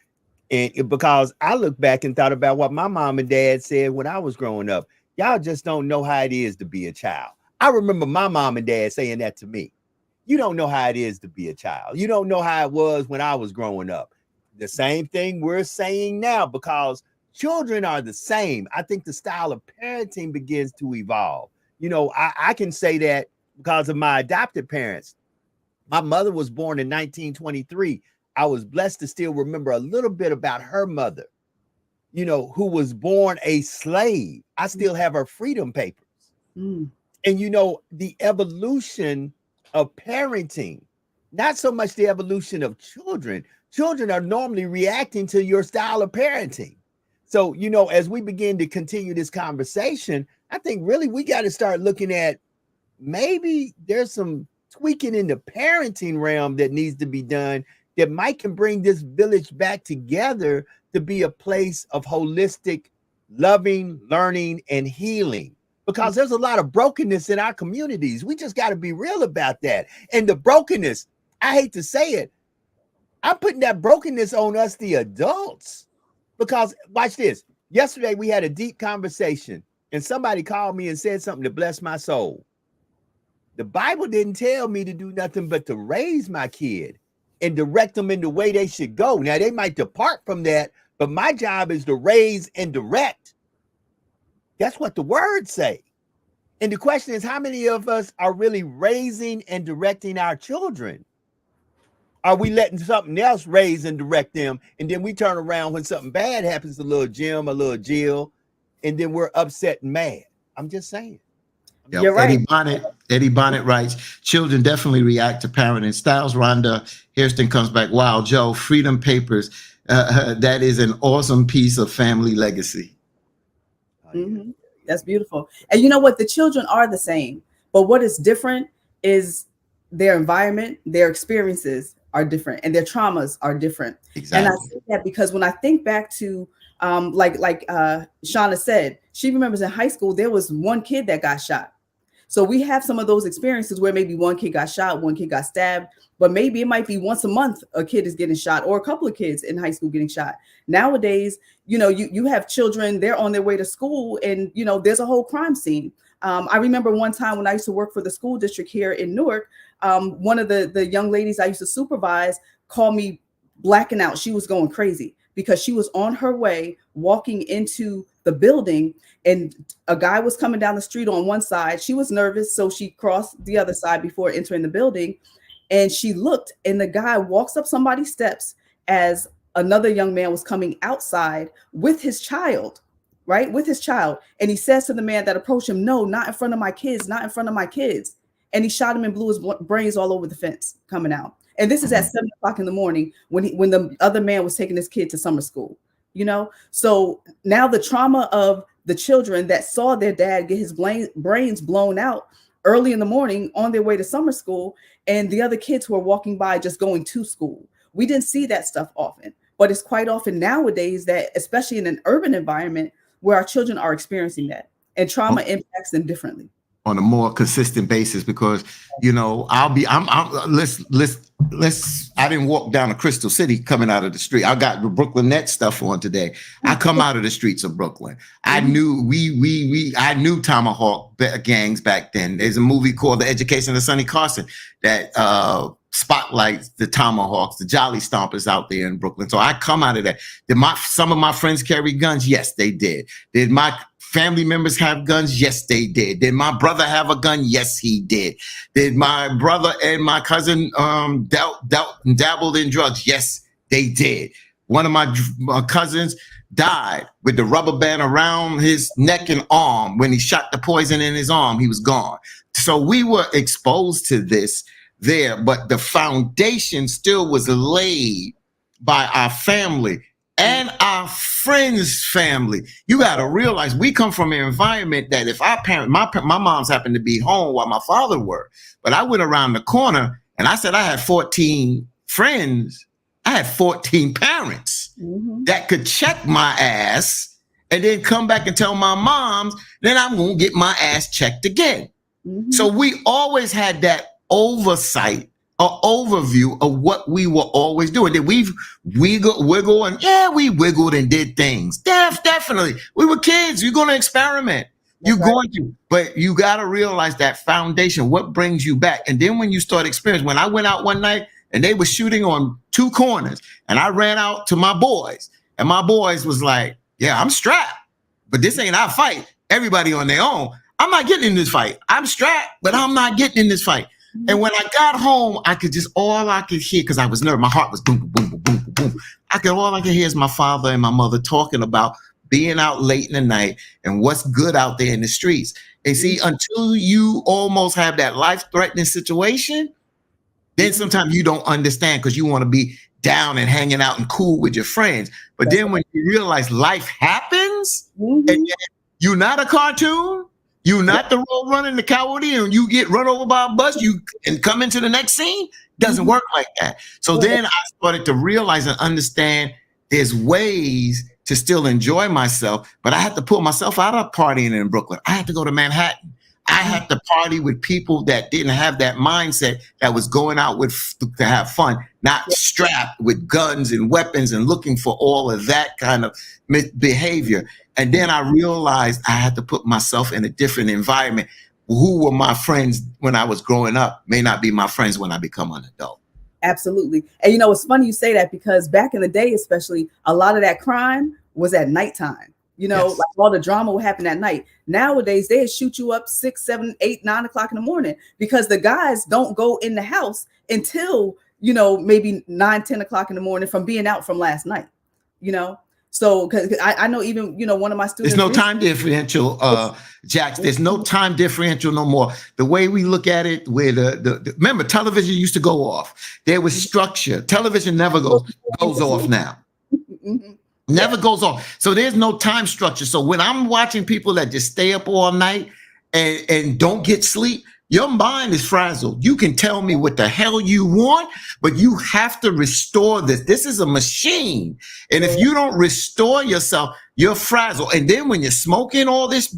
And because I look back and thought about what my mom and dad said when I was growing up. Y'all just don't know how it is to be a child. I remember my mom and dad saying that to me. You don't know how it is to be a child. You don't know how it was when I was growing up. The same thing we're saying now, because children are the same. I think the style of parenting begins to evolve. You know, I can say that because of my adopted parents. My mother was born in 1923. I was blessed to still remember a little bit about her mother, you know, who was born a slave. I still have her freedom papers. And, you know, the evolution of parenting, not so much the evolution of children. Children are normally reacting to your style of parenting. So, you know, as we begin to continue this conversation, I think really we got to start looking at maybe there's some tweaking in the parenting realm that needs to be done that might can bring this village back together to be a place of holistic, loving, learning, and healing. Because there's a lot of brokenness in our communities. We just got to be real about that. And the brokenness, I hate to say it, I'm putting that brokenness on us, the adults. Because watch this. Yesterday, we had a deep conversation and somebody called me and said something to bless my soul. The Bible didn't tell me to do nothing but to raise my kid and direct them in the way they should go. Now, they might depart from that, but my job is to raise and direct. That's what the words say. And the question is, how many of us are really raising and directing our children? Are we letting something else raise and direct them? And then we turn around when something bad happens to little Jim or little Jill, and then we're upset and mad. I'm just saying. Yep. You're right. Eddie Bonnet writes, children definitely react to parenting styles. Rhonda Hairston comes back. Wow, Joe, Freedom Papers. That is an awesome piece of family legacy. Mm-hmm. That's beautiful. And you know what? The children are the same, but what is different is their environment, their experiences are different, and their traumas are different. Exactly. And I say that because when I think back to like Shauna said, she remembers in high school, there was one kid that got shot. So we have some of those experiences where maybe one kid got shot, one kid got stabbed, but maybe it might be once a month a kid is getting shot, or a couple of kids in high school getting shot. Nowadays, you know, you have children, they're on their way to school, and, you know, there's a whole crime scene. I remember one time when I used to work for the school district here in Newark, one of the young ladies I used to supervise called me blacking out. She was going crazy because she was on her way walking into the building, and a guy was coming down the street on one side. She was nervous, so she crossed the other side before entering the building, and she looked, and the guy walks up somebody's steps as another young man was coming outside with his child, right? With his child. And he says to the man that approached him, no, not in front of my kids, not in front of my kids. And he shot him and blew his brains all over the fence coming out. And this is at 7 o'clock in the morning when the other man was taking his kid to summer school, you know? So now the trauma of the children that saw their dad get his brains blown out early in the morning on their way to summer school, and the other kids who are walking by just going to school. We didn't see that stuff often, but it's quite often nowadays that, especially in an urban environment, where our children are experiencing that, and trauma impacts them differently on a more consistent basis. Because, you know, I didn't walk down to Crystal City coming out of the street. I got the Brooklyn Nets stuff on today. I come out of the streets of Brooklyn. I knew I knew Tomahawk gangs back then. There's a movie called The Education of Sonny Carson that spotlights the Tomahawks, the Jolly Stompers out there in Brooklyn. So I come out of that. Did some of my friends carry guns? Yes, they did. Did my family members have guns? Yes, they did. Did my brother have a gun? Yes, he did. Did my brother and my cousin dabbled in drugs? Yes, they did. One of my cousins died with the rubber band around his neck and arm. When he shot the poison in his arm, he was gone. So we were exposed to this there, but the foundation still was laid by our family and our friends' family. You got to realize we come from an environment that if our parents, my moms happened to be home while my father were, but I went around the corner and I said I had 14 friends. I had 14 parents that could check my ass and then come back and tell my moms, then I'm going to get my ass checked again. So we always had that oversight or overview of what we were always doing. That we wiggled and did things. Definitely. We were kids. You're going to experiment. You're going to, but you got to realize that foundation, what brings you back. And then when you start experiencing, when I went out one night and they were shooting on 2 corners and I ran out to my boys and my boys was like, yeah, I'm strapped, but this ain't our fight. Everybody on their own. I'm not getting in this fight. I'm strapped, but I'm not getting in this fight. And when I got home, all I could hear, because I was nervous, my heart was boom, boom, boom, boom, boom, boom. All I could hear is my father and my mother talking about being out late in the night and what's good out there in the streets. And see, until you almost have that life-threatening situation, then sometimes you don't understand because you want to be down and hanging out and cool with your friends. But then when you realize life happens and you're not a cartoon, you're not the road running the coyote and you get run over by a bus, you and come into the next scene. Doesn't work like that. So then I started to realize and understand there's ways to still enjoy myself, but I had to pull myself out of partying in Brooklyn. I had to go to Manhattan. I had to party with people that didn't have that mindset, that was going out to have fun, not strapped with guns and weapons and looking for all of that kind of behavior. And then I realized I had to put myself in a different environment. Who were my friends when I was growing up may not be my friends when I become an adult. Absolutely. And it's funny you say that, because back in the day, especially, a lot of that crime was at nighttime. Like all the drama would happen at night. Nowadays, they shoot you up 6, 7, 8, 9 o'clock in the morning because the guys don't go in the house until, maybe 9, 10 o'clock in the morning from being out from last night, So, because I know even, one of my students. There's no time differential, Jax. There's no time differential no more. The way we look at it, where remember, television used to go off. There was structure. Television never goes off now. Never goes off. So there's no time structure. So when I'm watching people that just stay up all night and don't get sleep, your mind is frazzled. You can tell me what the hell you want, but you have to restore this. This is a machine. And if you don't restore yourself, you're frazzled. And then when you're smoking all this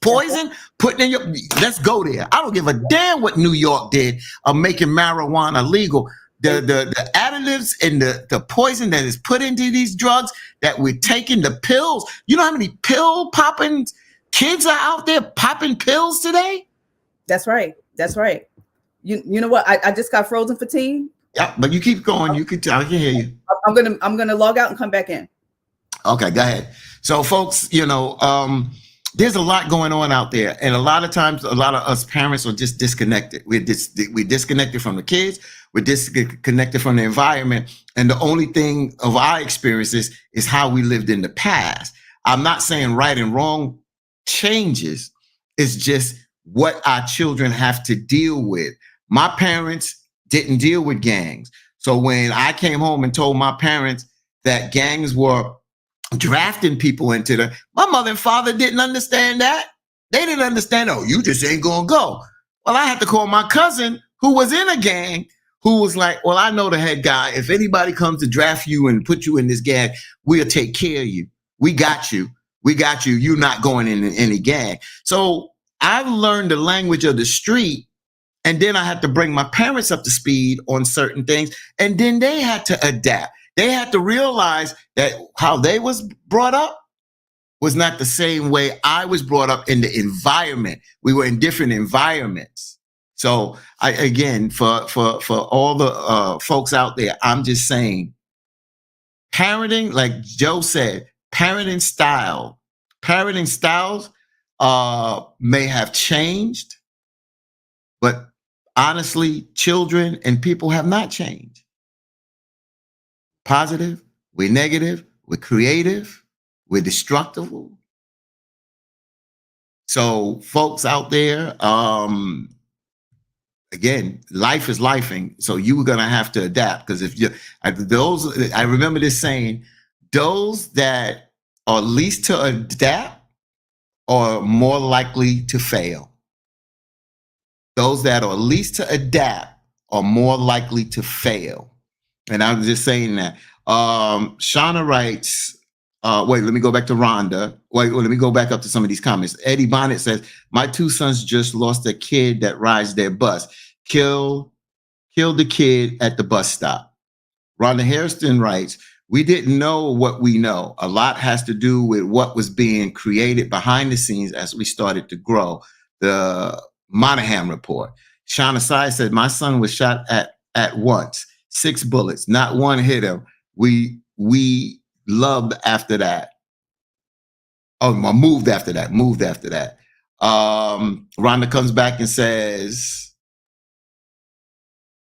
poison, putting in let's go there. I don't give a damn what New York did of making marijuana legal. The additives and the poison that is put into these drugs that we're taking, the pills. You know how many pill popping kids are out there popping pills today? That's right. That's right. You know what? I just got frozen for teen. Yeah, but you keep going. I can hear you. I'm gonna log out and come back in. Okay, go ahead. So, folks, there's a lot going on out there, and a lot of times, a lot of us parents are just disconnected. We're disconnected from the kids. We're disconnected from the environment, and the only thing of our experiences is how we lived in the past. I'm not saying right and wrong changes. It's just what our children have to deal with. My parents didn't deal with gangs. So when I came home and told my parents that gangs were drafting people into my mother and father didn't understand that. They didn't understand, you just ain't gonna go. Well, I had to call my cousin who was in a gang, who was like, well, I know the head guy. If anybody comes to draft you and put you in this gang, we'll take care of you. We got you. You're not going in any gang. So I've learned the language of the street, and then I had to bring my parents up to speed on certain things, and then they had to adapt. They had to realize that how they was brought up was not the same way I was brought up in the environment. We were in different environments. So again, for all the folks out there, I'm just saying, parenting, like Joe said, parenting styles may have changed, but honestly, children and people have not changed. Positive, we're negative, we're creative, we're destructible. So folks out there, again, life is lifing. So you're going to have to adapt, because if you, I remember this saying, those that are least to adapt are more likely to fail. Those that are least to adapt are more likely to fail. And I'm just saying that. Shauna writes, wait, let me go back to Rhonda. Wait, let me go back up to some of these comments. Eddie Bonnet says, my two sons just lost a kid that rides their bus. Killed the kid at the bus stop. Rhonda Hairston writes, we didn't know what we know. A lot has to do with what was being created behind the scenes as we started to grow. The Monahan report. Shauna Sai said, my son was shot at once, 6 bullets, not one hit him. We loved after that. Oh, moved after that. Rhonda comes back and says,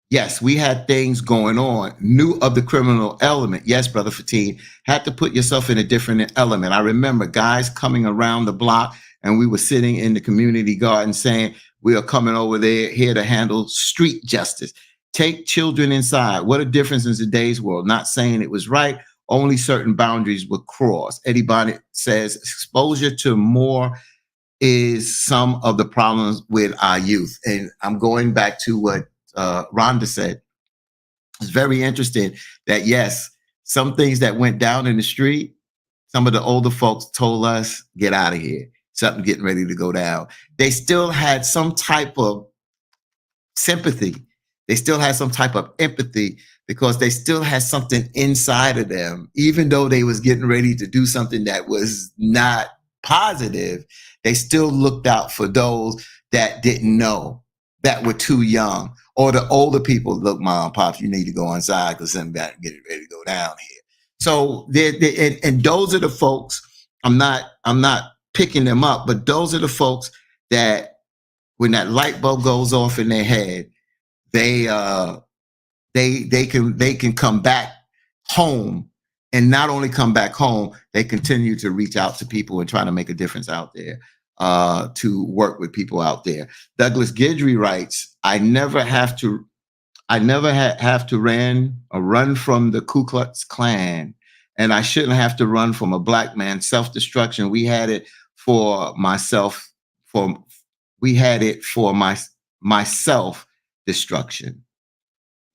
yes, we had things going on, knew of the criminal element. Yes, Brother Fatine, had to put yourself in a different element. I remember guys coming around the block, and we were sitting in the community garden saying, we are coming over there here to handle street justice. Take children inside. What a difference in today's world. Not saying it was right. Only certain boundaries were crossed. Eddie Bonnet says, exposure to more is some of the problems with our youth. And I'm going back to what Rhonda said. It's very interesting that, yes, some things that went down in the street, some of the older folks told us, get out of here. Something getting ready to go down. They still had some type of sympathy. They still had some type of empathy, because they still had something inside of them. Even though they was getting ready to do something that was not positive, they still looked out for those that didn't know, that were too young, or the older people. Look, Mom, Pops, you need to go inside because something got getting ready to go down here. So and those are the folks. I'm not picking them up, but those are the folks that when that light bulb goes off in their head, they can come back home, and not only come back home, they continue to reach out to people and try to make a difference out there, to work with people out there. Douglas Guidry writes, I never have to run from the Ku Klux Klan, and I shouldn't have to run from a black man's self-destruction. We had it for my self-destruction.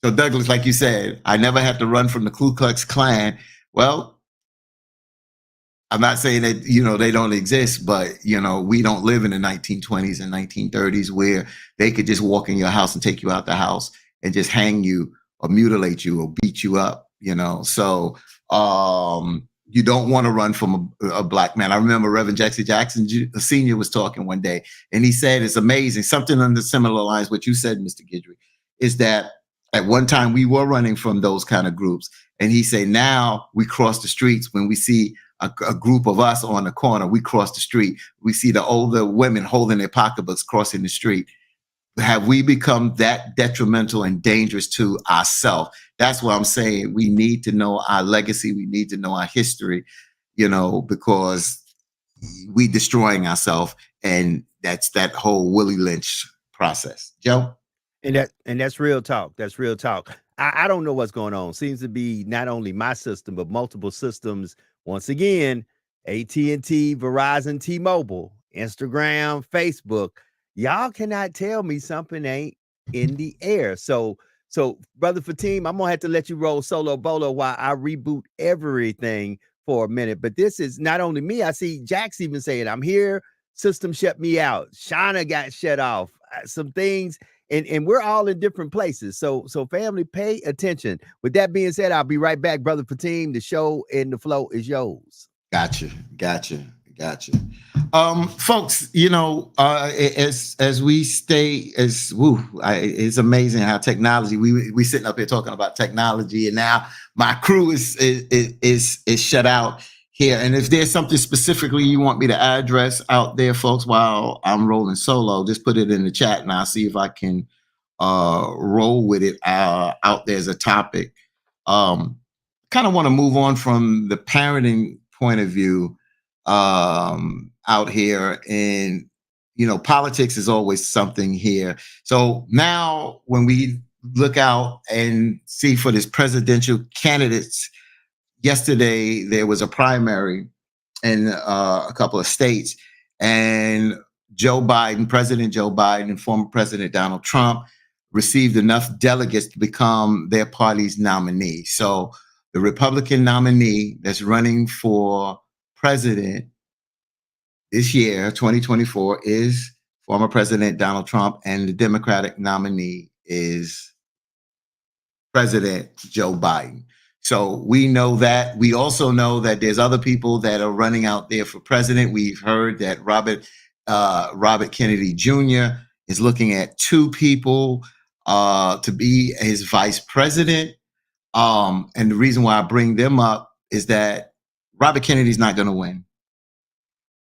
So Douglas, like you said, I never had to run from the Ku Klux Klan. Well, I'm not saying that, they don't exist, but, we don't live in the 1920s and 1930s where they could just walk in your house and take you out the house and just hang you or mutilate you or beat you up, So you don't want to run from a black man. I remember Reverend Jesse Jackson Sr. was talking one day, and he said, it's amazing. Something on the similar lines, what you said, Mr. Guidry, is that at one time we were running from those kind of groups. And he said, now we cross the streets. When we see a group of us on the corner, we cross the street. We see the older women holding their pocketbooks crossing the street. Have we become that detrimental and dangerous to ourselves? That's what I'm saying. We need to know our legacy. We need to know our history, because we destroying ourselves. And that's that whole Willie Lynch process. Joe? And that's real talk. That's real talk. I don't know what's going on. Seems to be not only my system, but multiple systems. Once again, AT&T, Verizon, T-Mobile, Instagram, Facebook. Y'all cannot tell me something ain't in the air. So Brother Fatim, I'm gonna have to let you roll solo bolo while I reboot everything for a minute. But this is not only me. I see Jax even saying, I'm here. System shut me out. Shauna got shut off. Some things. And we're all in different places. So family, pay attention. With that being said, I'll be right back, Brother Fatim. The show and the flow is yours. Gotcha. Folks, as we stay, it's amazing how technology, we sitting up here talking about technology, and now my crew is shut out here. And if there's something specifically you want me to address out there, folks, while I'm rolling solo, just put it in the chat and I'll see if I can roll with it out there as a topic. Kind of want to move on from the parenting point of view out here. And, politics is always something here. So now when we look out and see for this presidential candidates, yesterday there was a primary in a couple of states, and President Joe Biden and former President Donald Trump received enough delegates to become their party's nominee. So the Republican nominee that's running for president this year, 2024, is former President Donald Trump, and the Democratic nominee is President Joe Biden. So we know that. We also know that there's other people that are running out there for president. We've heard that Robert Kennedy Jr. is looking at 2 people to be his vice president. And the reason why I bring them up is that Robert Kennedy's not going to win.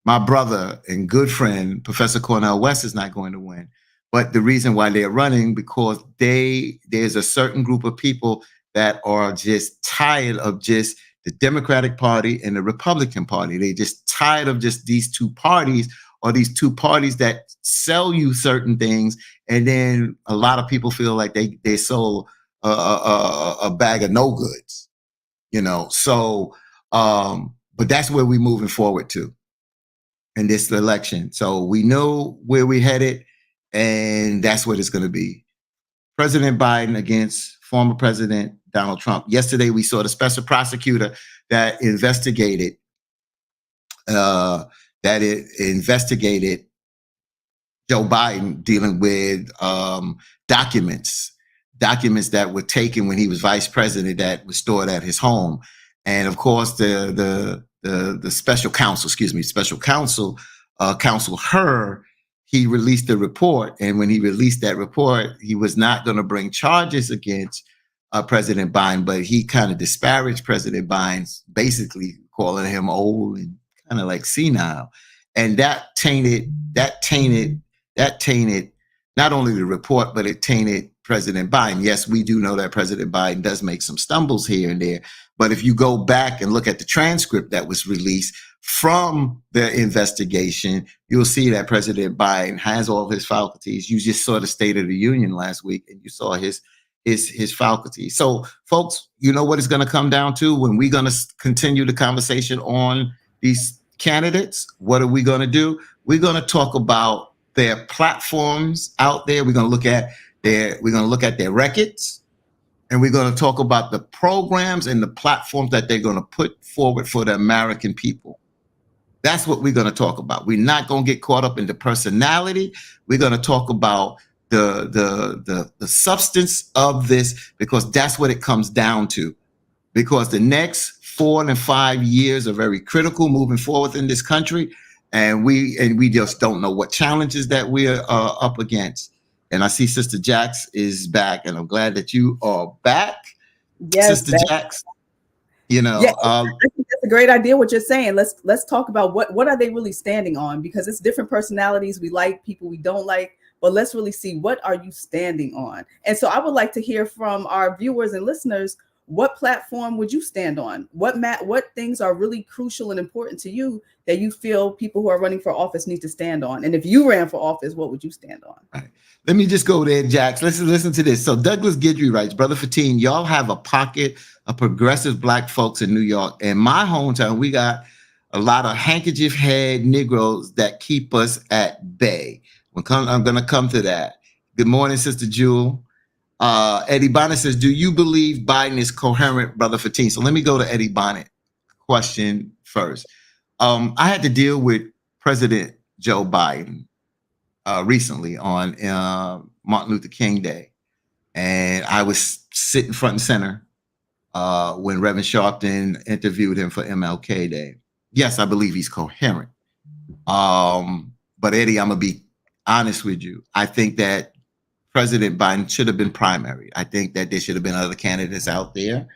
My brother and good friend, Professor Cornel West, is not going to win. But the reason why they're running, because there's a certain group of people that are just tired of just the Democratic Party and the Republican Party. They're just tired of just these 2 parties, or these 2 parties that sell you certain things. And then a lot of people feel like they sold a bag of no goods, So, but that's where we're moving forward to in this election. So we know where we're headed, and that's what it's going to be. President Biden against former President Donald Trump. Yesterday, we saw the special prosecutor that investigated Joe Biden dealing with documents that were taken when he was vice president that was stored at his home. And of course, the special counsel, Counsel Hur, he released the report. And when he released that report, he was not going to bring charges against President Biden, but he kind of disparaged President Biden, basically calling him old and kind of like senile. And that tainted not only the report, but it tainted President Biden. Yes, we do know that President Biden does make some stumbles here and there. But if you go back and look at the transcript that was released from the investigation, you'll see that President Biden has all his faculties. You just saw the State of the Union last week, and you saw his faculties. So, folks, you know what it's going to come down to when we're going to continue the conversation on these candidates. What are we going to do? We're going to talk about their platforms out there. We're going to look at their records. And we're going to talk about the programs and the platforms that they're going to put forward for the American people. That's what we're going to talk about. We're not going to get caught up in the personality. We're going to talk about the substance of this, because that's what it comes down to. Because the next 4 and 5 years are very critical moving forward in this country, and we just don't know what challenges that we're up against. And I see Sister Jax is back, and I'm glad that you are back. Yes, Sister Jax. I think that's a great idea what you're saying. Let's talk about what are they really standing on, because it's different personalities. We like people we don't like, but let's really see, what are you standing on? And so I would like to hear from our viewers and listeners, what platform would you stand on? What things are really crucial and important to you that you feel people who are running for office need to stand on? And if you ran for office, what would you stand on? All right. Let me just go there, Jax. Listen to this. So Douglas Guidry writes, Brother Fatin, y'all have a pocket of progressive Black folks in New York. In my hometown, we got a lot of handkerchief head Negroes that keep us at bay. I'm going to come to that. Good morning, Sister Jewel. Eddie Bonnet says, do you believe Biden is coherent, Brother Fatin? So let me go to Eddie Bonnet question first. I had to deal with President Joe Biden recently on Martin Luther King Day. And I was sitting front and center when Reverend Sharpton interviewed him for MLK Day. Yes, I believe he's coherent. But Eddie, I'm going to be honest with you. I think that President Biden should have been primary. I think that there should have been other candidates out there.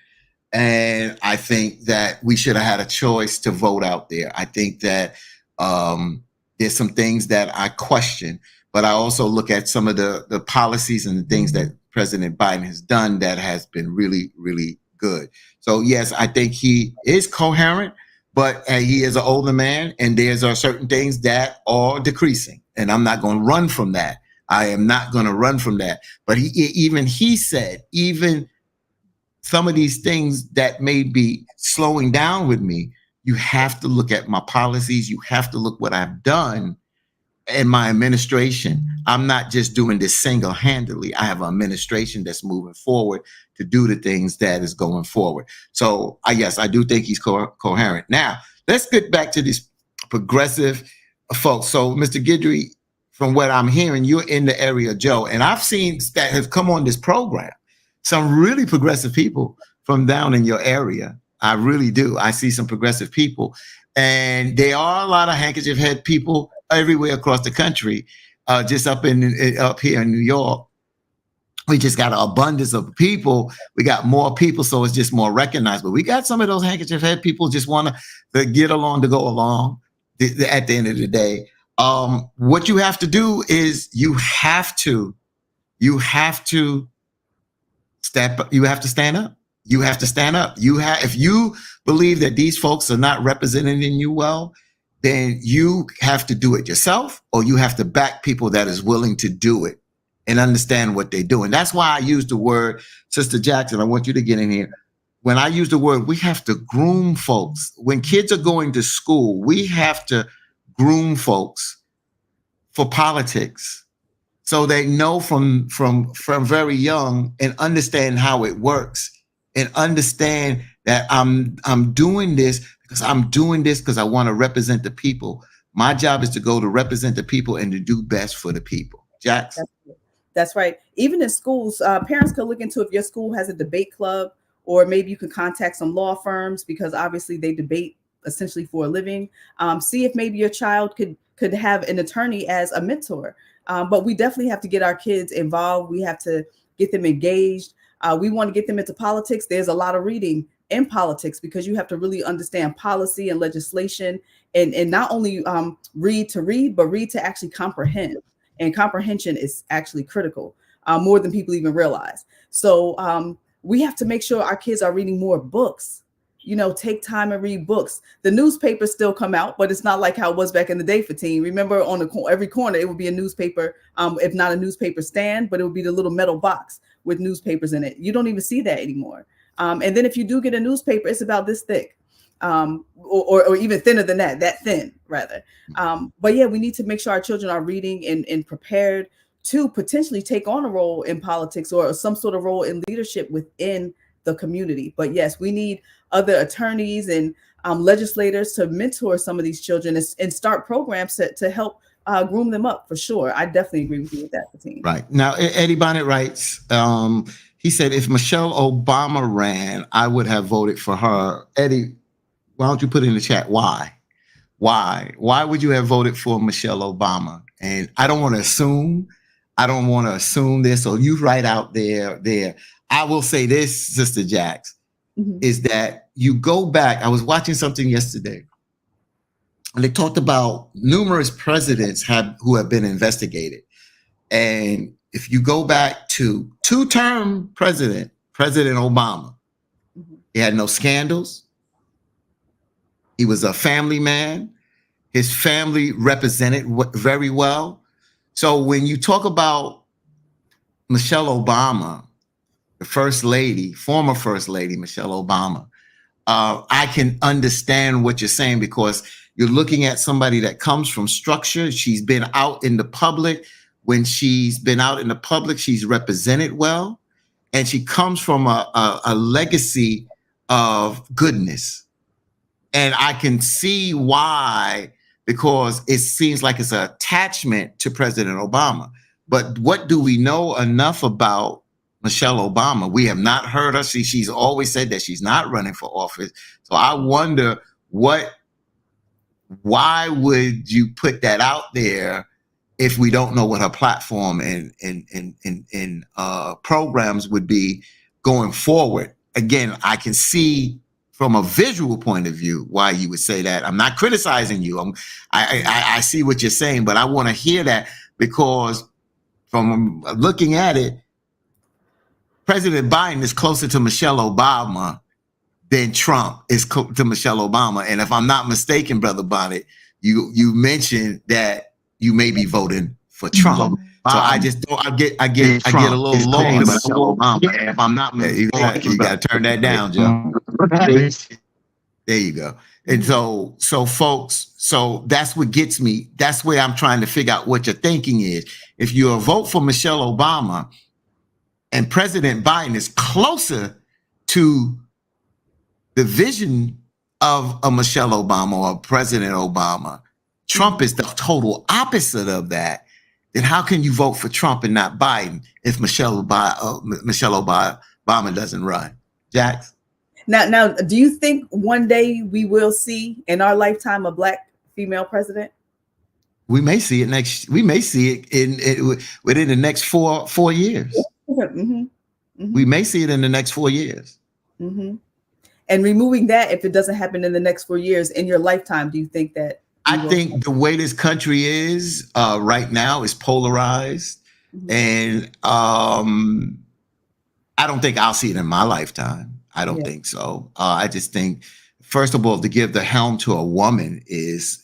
And I think that we should have had a choice to vote out there. I think that there's some things that I question, but I also look at some of the policies and the things that President Biden has done that has been really, really good. So yes, I think he is coherent, but he is an older man, and there's certain things that are decreasing, and I'm not going to run from that. I am not going to run from that. But he said, even some of these things that may be slowing down with me, you have to look at my policies. You have to look what I've done in my administration. I'm not just doing this single-handedly. I have an administration that's moving forward to do the things that is going forward. So yes, I do think he's coherent. Now, let's get back to these progressive folks. So Mr. Guidry, from what I'm hearing, you're in the area, Joe, and I've seen that have come on this program, some really progressive people from down in your area. I really do. I see some progressive people, and there are a lot of handkerchief head people everywhere across the country. Just up here in New York, we just got an abundance of people. We got more people, so it's just more recognized. But we got some of those handkerchief head people just want to get along to go along. At the end of the day, what you have to do is you have to step up. You have to stand up. You have to stand up. If you believe that these folks are not representing you well, then you have to do it yourself, or you have to back people that is willing to do it and understand what they're doing. That's why I use the word, Sister Jackson, I want you to get in here. When I use the word, we have to groom folks. When kids are going to school, we have to groom folks for politics, so they know from very young and understand how it works, and understand that I'm doing this because I want to represent the people. My job is to go to represent the people and to do best for the people. Jax? That's right. Even in schools, parents could look into if your school has a debate club, or maybe you can contact some law firms, because obviously they debate essentially for a living. See if maybe your child could have an attorney as a mentor. But we definitely have to get our kids involved. We have to get them engaged. We want to get them into politics. There's a lot of reading in politics, because you have to really understand policy and legislation, and not only read to read, but read to actually comprehend. And comprehension is actually critical, more than people even realize. So we have to make sure our kids are reading more books. Take time and read books. The newspapers still come out, but it's not like how it was back in the day for teen. Remember, on every corner, it would be a newspaper, if not a newspaper stand, but it would be the little metal box with newspapers in it. You don't even see that anymore. And then if you do get a newspaper, it's about this thick, or even thinner than that thin, rather. But yeah, we need to make sure our children are reading and prepared to potentially take on a role in politics or some sort of role in leadership within the community. But yes, we need other attorneys and legislators to mentor some of these children and start programs to help groom them up, for sure. I definitely agree with you with that, Fatim. Right. Now, Eddie Bonnet writes, he said, if Michelle Obama ran, I would have voted for her. Eddie, why don't you put in the chat why? Why would you have voted for Michelle Obama? And I don't want to assume this, so you write out there. I will say this, Sister Jax, is that you go back. I was watching something yesterday, and they talked about numerous presidents who have been investigated. And if you go back to two-term President Obama, he had no scandals. He was a family man. His family represented very well. So when you talk about Michelle Obama, the first lady, former first lady, Michelle Obama, I can understand what you're saying, because you're looking at somebody that comes from structure. She's been out in the public. When she's been out in the public, she's represented well, and she comes from a legacy of goodness. And I can see why, because it seems like it's an attachment to President Obama. But what do we know enough about Michelle Obama? We have not heard her. She's always said that she's not running for office. So I wonder why would you put that out there if we don't know what her platform and programs would be going forward? Again, I can see from a visual point of view why you would say that. I'm not criticizing you. I see what you're saying, but I want to hear that, because from looking at it, President Biden is closer to Michelle Obama than Trump is to Michelle Obama. And if I'm not mistaken, Brother Bonnet, you mentioned that you may be voting for Trump. So I just don't. I get a little lost. Michelle Obama. If I'm not mistaken, you got to turn that down, Joe. There you go. And so folks, so that's what gets me. That's where I'm trying to figure out what your thinking is. If you vote for Michelle Obama and President Biden is closer to the vision of a Michelle Obama or President Obama, Trump is the total opposite of that, then how can you vote for Trump and not Biden if Michelle Obama doesn't run? Jax? Now, do you think one day we will see in our lifetime a Black female president? We may see it next. We may see it within the next four years. Mm-hmm. Mm-hmm. We may see it in the next 4 years. Mm-hmm. And removing that, if it doesn't happen in the next 4 years in your lifetime, do you think that? I think the way this country is right now is polarized, and I don't think I'll see it in my lifetime. I don't think so. I just think, first of all, to give the helm to a woman is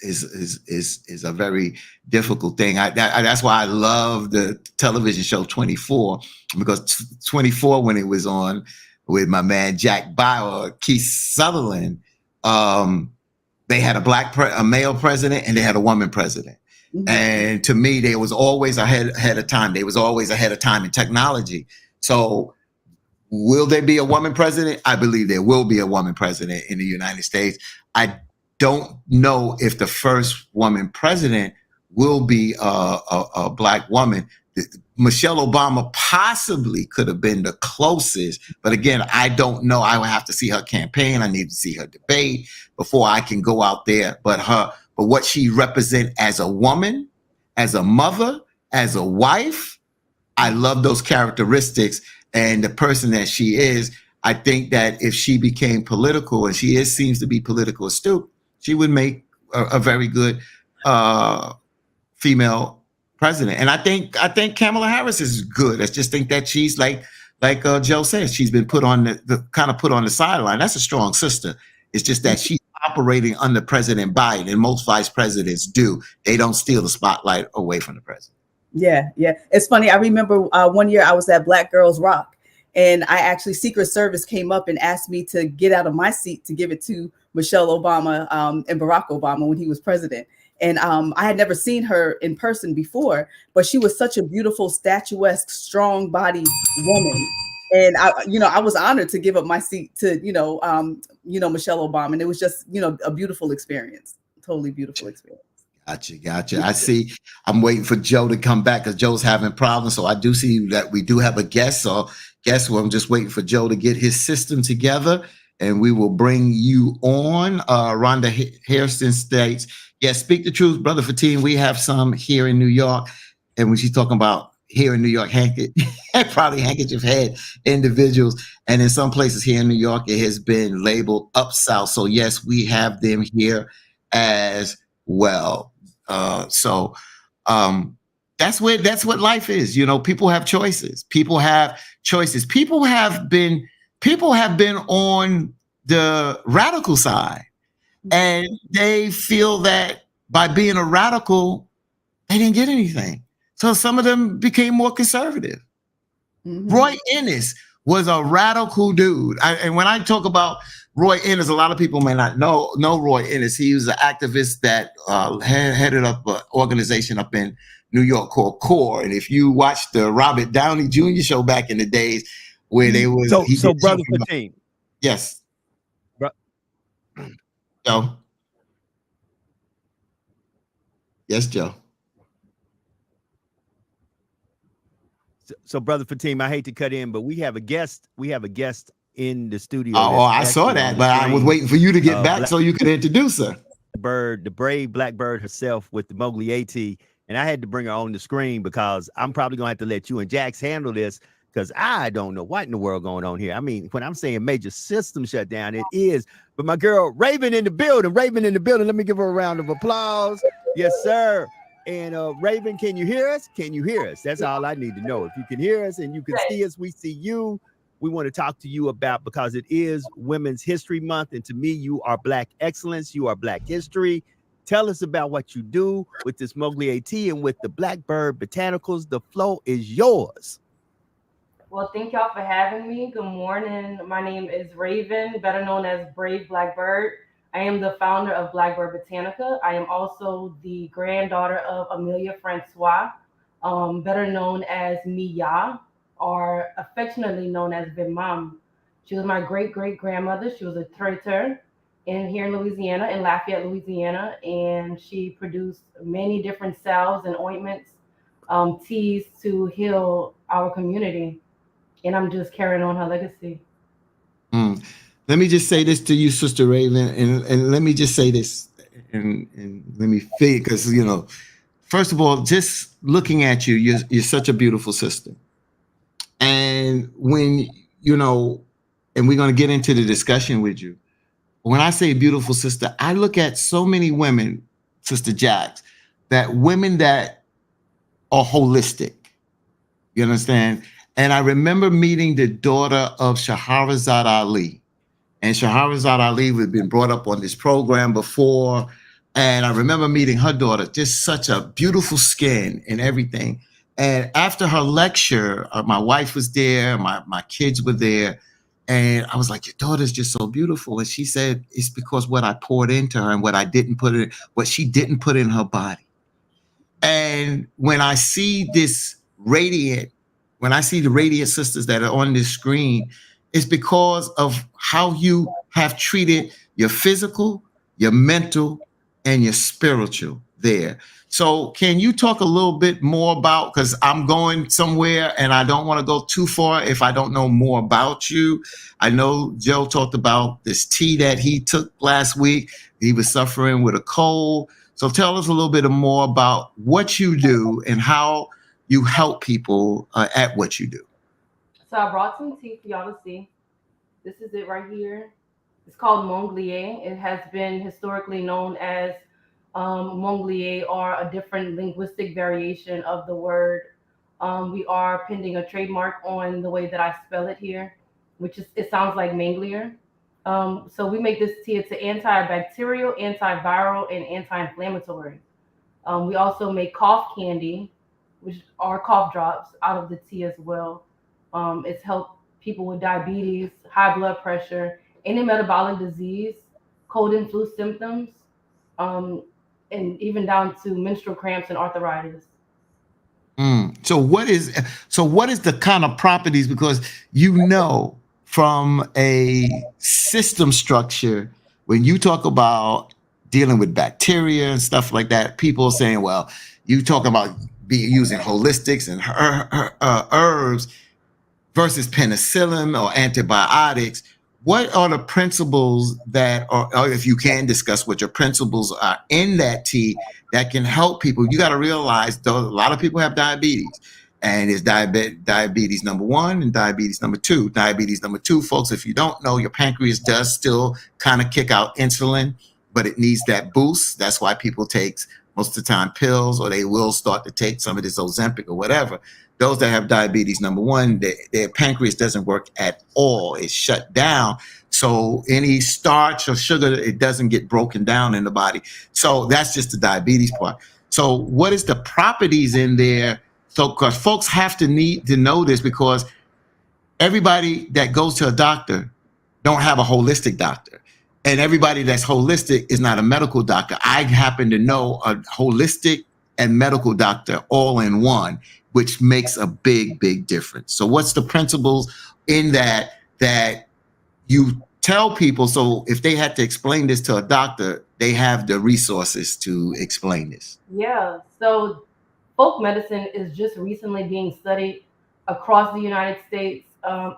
a very difficult thing. That's why I love the television show 24, because 24, when it was on with my man Jack Bauer, Keith Sutherland, they had a male president and they had a woman president. Mm-hmm. And to me, they was always ahead of time. They was always ahead of time in technology. So will there be a woman president? I believe there will be a woman president in the United States. I don't know if the first woman president will be a Black woman. Michelle Obama possibly could have been the closest, but again, I don't know. I would have to see her campaign. I need to see her debate before I can go out there. But what she represents as a woman, as a mother, as a wife, I love those characteristics. And the person that she is, I think that if she became political, and she seems to be political astute, she would make a very good female president. And I think Kamala Harris is good. I just think that she's like Joe says, she's been put on the sideline. That's a strong sister. It's just that she's operating under President Biden, and most vice presidents do. They don't steal the spotlight away from the president. Yeah. It's funny. I remember one year I was at Black Girls Rock, and I actually, Secret Service came up and asked me to get out of my seat to give it to Michelle Obama and Barack Obama when he was president. And I had never seen her in person before, but she was such a beautiful, statuesque, strong body woman. And I was honored to give up my seat to, Michelle Obama. And it was just, a beautiful experience, totally beautiful experience. Gotcha. I see. I'm waiting for Joe to come back because Joe's having problems. So I do see that we do have a guest. So guess what? I'm just waiting for Joe to get his system together, and we will bring you on. Rhonda Hairston states, yes, speak the truth, Brother Fatim. We have some here in New York. And when she's talking about here in New York, probably handkerchief head individuals. And in some places here in New York, it has been labeled up south. So yes, we have them here as well. So that's what life is. People have choices. People have been on the radical side, and they feel that by being a radical, they didn't get anything. So some of them became more conservative. Mm-hmm. Roy Innis was a radical dude. And when I talk about Roy Innis, a lot of people may not know Roy Innis. He was an activist that headed up an organization up in New York called CORE. And if you watched the Robert Downey Jr. show back in the days where they was... So Brother Fatim. Yes. Joe. Yes, Joe. So Brother Fatim, I hate to cut in, but we have a guest in the studio. Oh, I saw that, but I was waiting for you to get back so you could introduce her. The brave Blackbird herself with the Mowgli AT. And I had to bring her on the screen because I'm probably going to have to let you and Jax handle this because I don't know what in the world going on here. I mean, when I'm saying major system shutdown, it is. But my girl, Raven in the building. Let me give her a round of applause. Yes, sir. And Raven, can you hear us? That's all I need to know. If you can hear us and you can see us, we see you. we want to talk to you about, because it is Women's History Month. And to me, you are Black excellence. You are Black history. Tell us about what you do with this Moglier tea and with the Blackbird Botanicals. The floor is yours. Well, thank y'all for having me. Good morning. My name is Raven, better known as Brave Blackbird. I am the founder of Blackbird Botanica. I am also the granddaughter of Amelia Francois, better known as Mia, or affectionately known as Big Mom. She was my great-great-grandmother. She was a traiteur here in Louisiana, in Lafayette, Louisiana, and she produced many different salves and ointments, teas to heal our community. And I'm just carrying on her legacy. Let me just say this to you, Sister Raven, and let me just say this, and let me feel, because first of all, just looking at you, you're such a beautiful sister. And when and we're going to get into the discussion with you. When I say beautiful sister, I look at so many women, Sister Jax, that women that are holistic. You understand? And I remember meeting the daughter of Shahrazad Ali. And Shahrazad Ali had been brought up on this program before. And I remember meeting her daughter, just such a beautiful skin and everything. And after her lecture, my wife was there, my kids were there. And I was like, your daughter's just so beautiful. And she said, it's because what I poured into her and what she didn't put in her body. And when I see the radiant sisters that are on this screen, it's because of how you have treated your physical, your mental, and your spiritual there. So can you talk a little bit more about, because I'm going somewhere and I don't want to go too far if I don't know more about you. I know Joe talked about this tea that he took last week. He was suffering with a cold. So tell us a little bit more about what you do and how you help people at what you do. So I brought some tea for y'all to see. This is it right here. It's called Moglier. It has been historically known as Moglier, or a different linguistic variation of the word. We are pending a trademark on the way that I spell it here, it sounds like Manglier. So we make this tea. It's an antibacterial, antiviral, and anti-inflammatory. We also make cough candy, which are cough drops, out of the tea as well. It's helped people with diabetes, high blood pressure, any metabolic disease, cold and flu symptoms, and even down to menstrual cramps and arthritis. So what is the kind of properties, because from a system structure, when you talk about dealing with bacteria and stuff like that, people are saying, well, you talk about using holistics and herbs versus penicillin or antibiotics. What are the principles that or if you can discuss what your principles are in that tea that can help people? You got to realize, though, a lot of people have diabetes, and it's diabetes number 1 and diabetes number 2. Diabetes number 2, folks, if you don't know, your pancreas does still kind of kick out insulin, but it needs that boost. That's why people take most of the time pills, or they will start to take some of this Ozempic or whatever. Those that have diabetes number 1, their pancreas doesn't work at all. It's shut down. So any starch or sugar, it doesn't get broken down in the body. So that's just the diabetes part. So what is the properties in there? So because folks have to need to know this, because everybody that goes to a doctor don't have a holistic doctor. And everybody that's holistic is not a medical doctor. I happen to know a holistic and medical doctor all in one, which makes a big, big difference. So what's the principles in that you tell people, so if they had to explain this to a doctor, they have the resources to explain this? Yeah, so folk medicine is just recently being studied across the United States,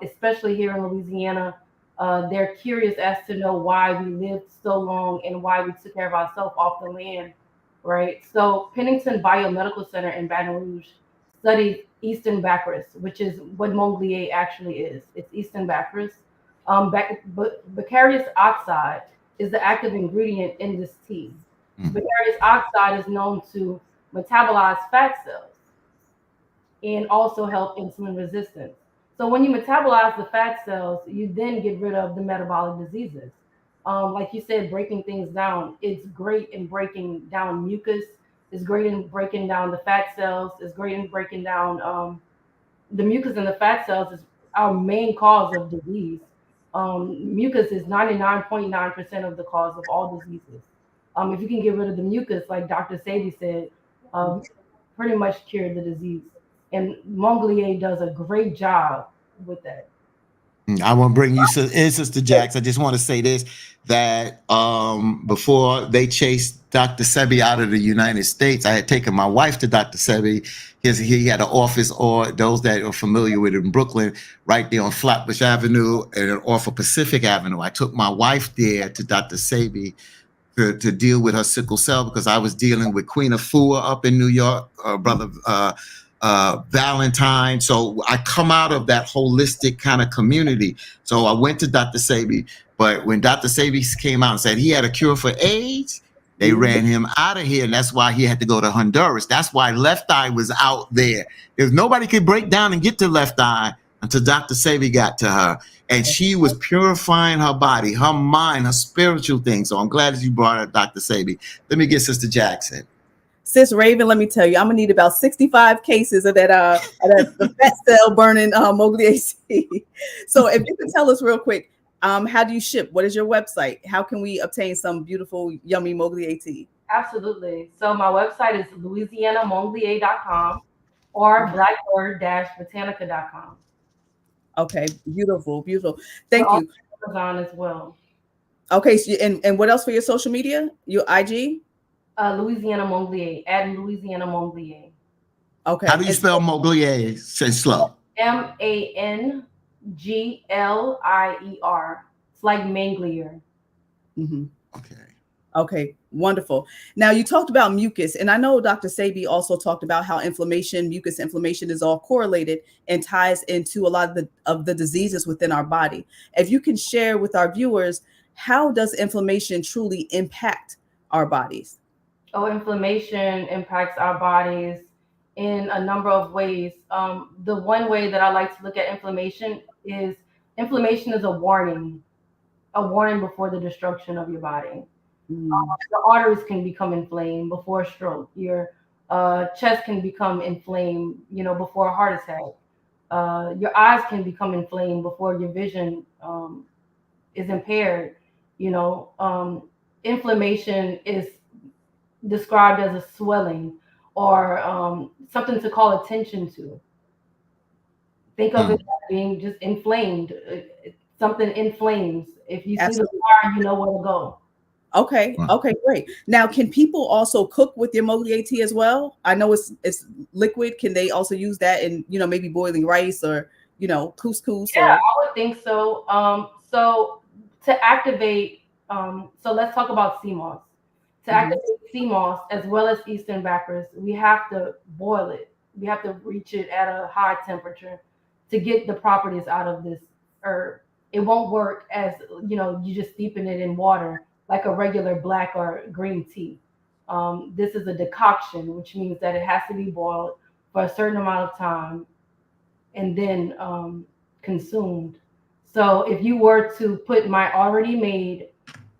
especially here in Louisiana. They're curious as to know why we lived so long and why we took care of ourselves off the land, right? So Pennington Biomedical Center in Baton Rouge studied Eastern Bacchus, which is what Moglier actually is. It's Eastern Bacchus. Baccharius oxide is the active ingredient in this tea. Baccharius oxide is known to metabolize fat cells and also help insulin resistance. So when you metabolize the fat cells, you then get rid of the metabolic diseases. Like you said, breaking things down, it's great in breaking down mucus. It's great in breaking down the fat cells. It's great in breaking down the mucus and the fat cells is our main cause of disease. Mucus is 99.9% of the cause of all diseases. If you can get rid of the mucus, like Dr. Sadie said, pretty much cure the disease. And Monglier does a great job with that. I want to bring you in, Sister Jax. I just want to say this, that before they chased Dr. Sebi out of the United States, I had taken my wife to Dr. Sebi. He had an office, or those that are familiar with it, in Brooklyn, right there on Flatbush Avenue and off of Pacific Avenue. I took my wife there to Dr. Sebi to deal with her sickle cell, because I was dealing with Queen Afua up in New York, brother Valentine. So I come out of that holistic kind of community. So I went to Dr. Sebi, but when Dr. Sebi came out and said he had a cure for AIDS, they ran him out of here, and that's why he had to go to Honduras. That's why Left Eye was out there. If nobody could break down and get to Left Eye until Dr. Sebi got to her, and she was purifying her body, her mind, her spiritual things. So I'm glad that you brought up Dr. Sebi. Let me get Sister Jackson. Sis Raven, let me tell you, I'm gonna need about 65 cases of that the fat cell burning Monglier C. So if you can tell us real quick, how do you ship? What is your website? How can we obtain some beautiful, yummy Monglier tea? Absolutely. So my website is louisianamonglier.com or blackbird-botanica.com. Okay, beautiful, beautiful. Thank you. Amazon as well. Okay, so and what else for your social media? Your IG? Louisiana Monglier, at Louisiana Monglier. Okay. How do you spell Monglier? Say slow. Manglier. It's like Manglier. Mm-hmm. Okay, wonderful. Now you talked about mucus, and I know Dr. Sebi also talked about how mucus inflammation is all correlated and ties into a lot of the diseases within our body. If you can share with our viewers, how does inflammation truly impact our bodies? Oh, inflammation impacts our bodies in a number of ways. The one way that I like to look at inflammation is a warning before the destruction of your body. The arteries can become inflamed before stroke. Your chest can become inflamed, before a heart attack. Your eyes can become inflamed before your vision is impaired. Inflammation is described as a swelling or something to call attention to. Think of it as being just inflamed. Something inflames. If you see the fire, you know where to go. Okay, great. Now, can people also cook with your Monglier tea as well? I know it's liquid. Can they also use that in, maybe boiling rice or, couscous? Yeah, I would think so. So to activate, so let's talk about sea moss. To activate sea moss as well as Eastern Bacchus, we have to boil it. We have to reach it at a high temperature to get the properties out of this herb. It won't work as, you just steeping it in water like a regular black or green tea. This is a decoction, which means that it has to be boiled for a certain amount of time and then consumed. So if you were to put my already made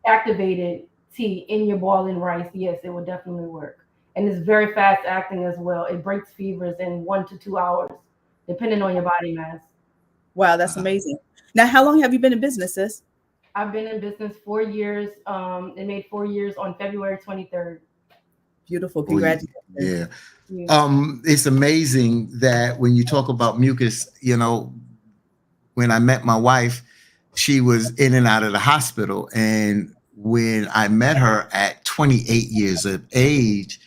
activated tea in your boiling rice, yes, it would definitely work. And it's very fast acting as well. It breaks fevers in 1 to 2 hours, depending on your body mass. Wow, that's amazing. Now, how long have you been in business, sis? I've been in business 4 years. It made 4 years on February 23rd. Beautiful. Congratulations. Yeah. It's amazing that when you talk about mucus, when I met my wife, she was in and out of the hospital. And when I met her at 28 years of age,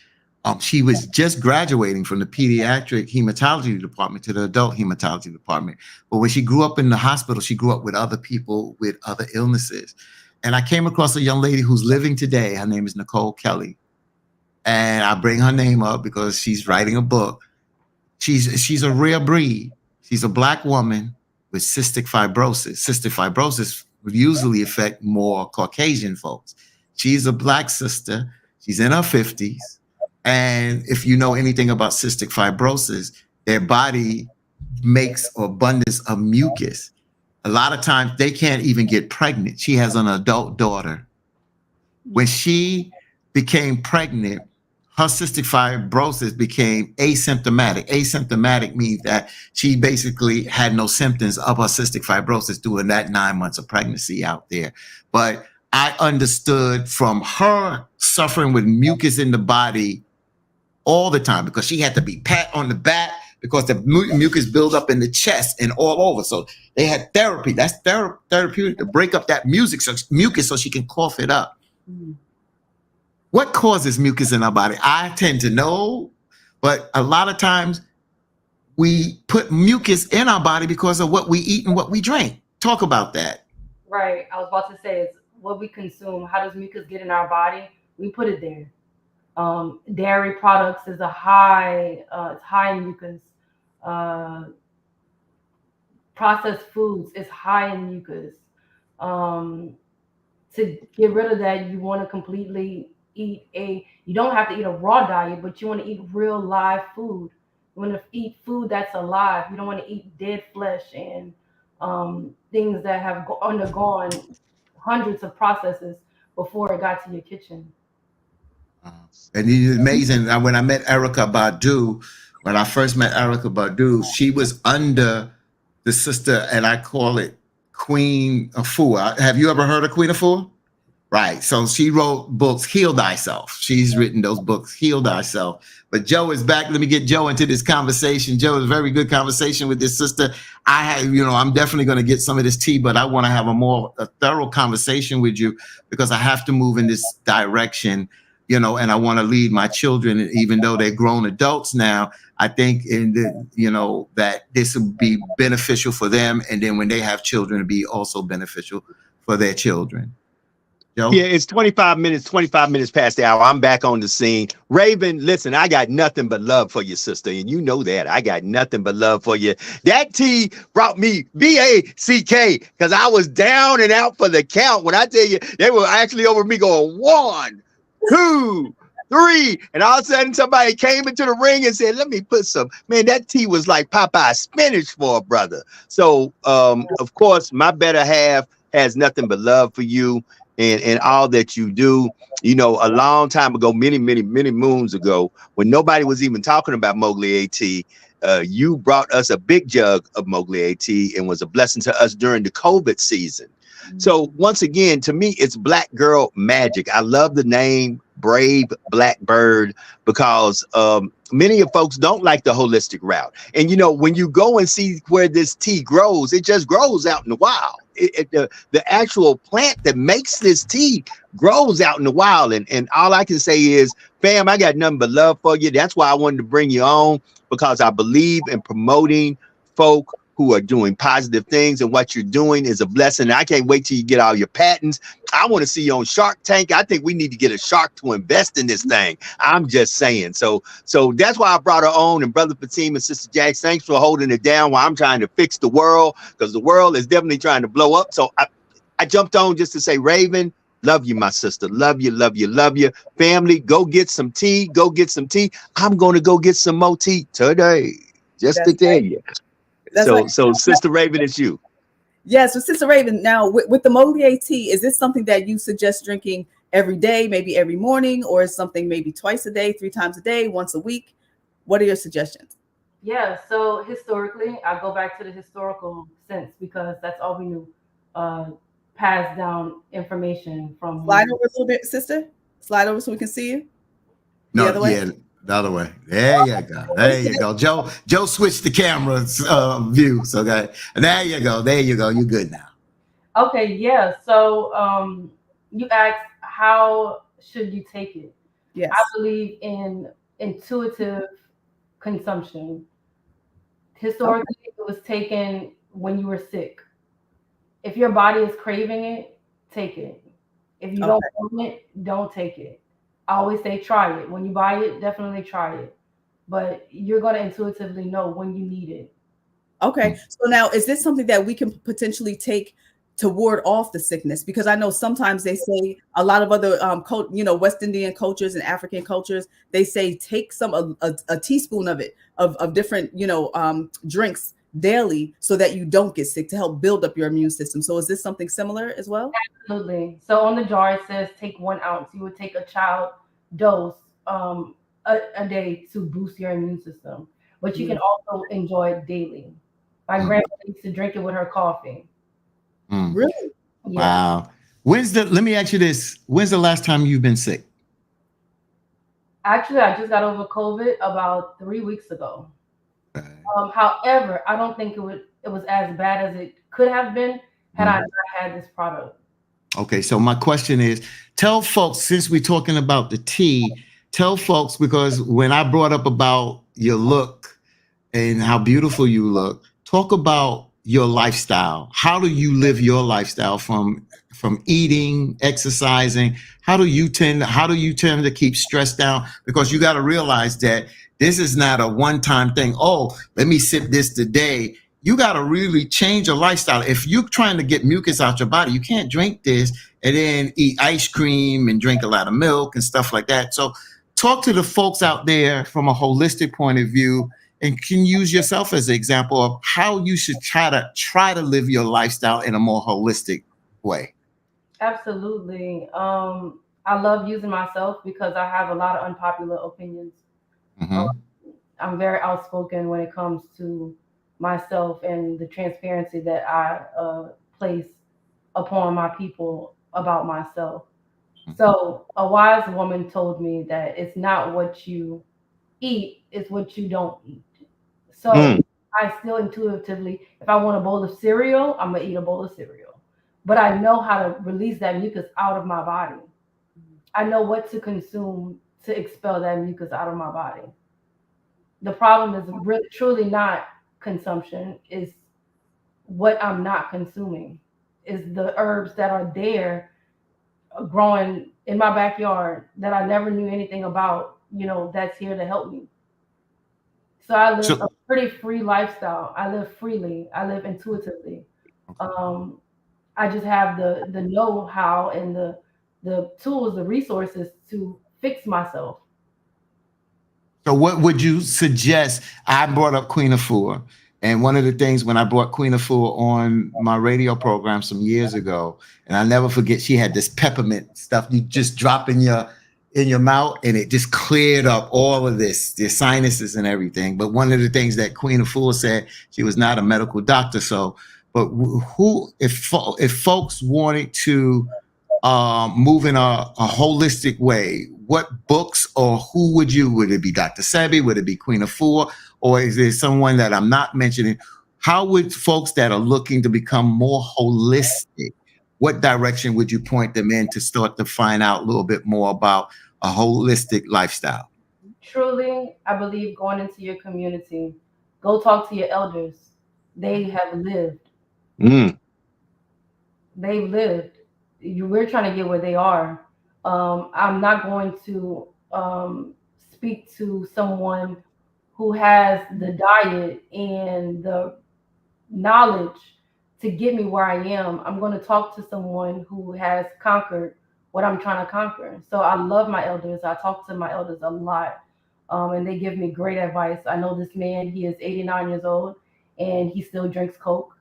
she was just graduating from the pediatric hematology department to the adult hematology department. But when she grew up in the hospital, she grew up with other people with other illnesses. And I came across a young lady who's living today. Her name is Nicole Kelly. And I bring her name up because she's writing a book. She's a rare breed. She's a Black woman with cystic fibrosis. Cystic fibrosis would usually affect more Caucasian folks. She's a Black sister. She's in her 50s. And if you know anything about cystic fibrosis, their body makes abundance of mucus. A lot of times they can't even get pregnant. She has an adult daughter. When she became pregnant, her cystic fibrosis became asymptomatic. Asymptomatic means that she basically had no symptoms of her cystic fibrosis during that 9 months of pregnancy out there. But I understood from her suffering with mucus in the body all the time, because she had to be pat on the back because the mucus build up in the chest and all over. So they had therapy. That's therapeutic to break up that mucus so she can cough it up. What causes mucus in our body? I tend to know, but a lot of times we put mucus in our body because of what we eat and what we drink. Talk about that. Right. I was about to say, it's what we consume. How does mucus get in our body? We put it there. Dairy products is it's high in mucus. Processed foods is high in mucus. To get rid of that, you want to completely you don't have to eat a raw diet, but you want to eat real live food. You want to eat food that's alive. You don't want to eat dead flesh and things that have undergone hundreds of processes before it got to your kitchen. And it's amazing. When I met Erykah Badu, when I first met Erykah Badu, she was under the sister, and I call it Queen Afua. Have you ever heard of Queen Afua? Right. So she wrote books, Heal Thyself. She's written those books, Heal Thyself. But Joe is back. Let me get Joe into this conversation. Joe, is a very good conversation with this sister. I'm definitely going to get some of this tea, but I want to have a thorough conversation with you, because I have to move in this direction, and I want to lead my children, even though they're grown adults now. I think that this will be beneficial for them. And then when they have children, it'll be also beneficial for their children. Joe? Yeah, it's 25 minutes past the hour. I'm back on the scene. Raven, listen, I got nothing but love for you, sister. And you know that. I got nothing but love for you. That tea brought me BACK, because I was down and out for the count. When I tell you, they were actually over me going 1, 2, 3. And all of a sudden, somebody came into the ring and said, let me put some. Man, that tea was like Popeye spinach for a brother. So, of course, my better half has nothing but love for you. And all that you do. A long time ago, many moons ago, when nobody was even talking about Mowgli AT, you brought us a big jug of Mowgli AT and was a blessing to us during the COVID season. So once again, to me, it's Black Girl Magic. I love the name Brave Black Bird, because many of folks don't like the holistic route. And, when you go and see where this tea grows, it just grows out in the wild. The actual plant that makes this tea grows out in the wild. And all I can say is, fam, I got nothing but love for you. That's why I wanted to bring you on, because I believe in promoting folk who are doing positive things, and what you're doing is a blessing. I can't wait till you get all your patents. I want to see you on Shark Tank. I think we need to get a shark to invest in this thing. I'm just saying. So that's why I brought her on. And Brother Fatim and Sister Jax, thanks for holding it down while I'm trying to fix the world, because the world is definitely trying to blow up. So I jumped on just to say, Raven, love you, my sister. Love you, love you, love you. Family, go get some tea. Go get some tea. I'm going to go get some more tea today, just to tell you. So Sister Raven, it's you. Yes, so Sister Raven, now with the Mowgli AT, is this something that you suggest drinking every day, maybe every morning, or is something maybe twice a day, 3 times a day, once a week? What are your suggestions? Yeah, so historically, I go back to the historical sense, because that's all we knew. Passed down information from. Slide over a little bit, sister. Slide over so we can see you. No, the other way. There you go. There you go. Joe switched the camera's view. So there you go. There you go. You're good now. Okay, yeah. So you asked, how should you take it? Yes. I believe in intuitive consumption. Historically, it was taken when you were sick. If your body is craving it, take it. If you don't want it, don't take it. I always say try it. When you buy it, definitely try it. But you're going to intuitively know when you need it. Okay. So now, is this something that we can potentially take to ward off the sickness? Because I know sometimes they say, a lot of other West Indian cultures and African cultures, they say take a teaspoon of it, of different drinks daily so that you don't get sick, to help build up your immune system. So is this something similar as well? Absolutely. So on the jar it says take 1 ounce. You would take a child dose a day to boost your immune system, but you can also enjoy it daily. My grandmother used to drink it with her coffee. Really? Yeah. Wow. Let me ask you this. When's the last time you've been sick? Actually, I just got over COVID about 3 weeks ago. However, I don't think it was as bad as it could have been had I not had this product. Okay, so my question is, tell folks, since we're talking about the tea, tell folks, because when I brought up about your look and how beautiful you look, talk about your lifestyle. How do you live your lifestyle from eating, exercising? How do you tend to keep stress down? Because you got to realize that this is not a one-time thing. Oh, let me sip this today. You got to really change your lifestyle. If you're trying to get mucus out your body, you can't drink this and then eat ice cream and drink a lot of milk and stuff like that. So talk to the folks out there from a holistic point of view, and can use yourself as an example of how you should try to live your lifestyle in a more holistic way. Absolutely. I love using myself because I have a lot of unpopular opinions. I'm very outspoken when it comes to myself and the transparency that I place upon my people about myself. So a wise woman told me that it's not what you eat, it's what you don't eat. So I still intuitively, if I want a bowl of cereal, I'm gonna eat a bowl of cereal. But I know how to release that mucus out of my body. I know what to consume to expel that mucus out of my body. The problem is really truly not consumption, is what I'm not consuming, is the herbs that are there growing in my backyard that I never knew anything about, that's here to help me. So I live a pretty free lifestyle. I live freely. I live intuitively. I just have the know-how and the tools, the resources to fix myself. So what would you suggest? I brought up Queen Afua, and one of the things when I brought Queen Afua on my radio program some years ago, and I'll never forget, she had this peppermint stuff you just drop in your mouth, and it just cleared up all of this, your sinuses and everything. But one of the things that Queen Afua said, she was not a medical doctor, but if folks wanted to move in a holistic way, what books or who would it be Dr. Sebi? Would it be Queen Afua? Or is there someone that I'm not mentioning? How would folks that are looking to become more holistic, what direction would you point them in to start to find out a little bit more about a holistic lifestyle? Truly, I believe going into your community, go talk to your elders. They have lived. They've lived. We're trying to get where they are. I'm not going to speak to someone who has the diet and the knowledge to get me where I am. I'm going to talk to someone who has conquered what I'm trying to conquer. So I love my elders. I talk to my elders a lot, and they give me great advice. I know this man, he is 89 years old, and he still drinks Coke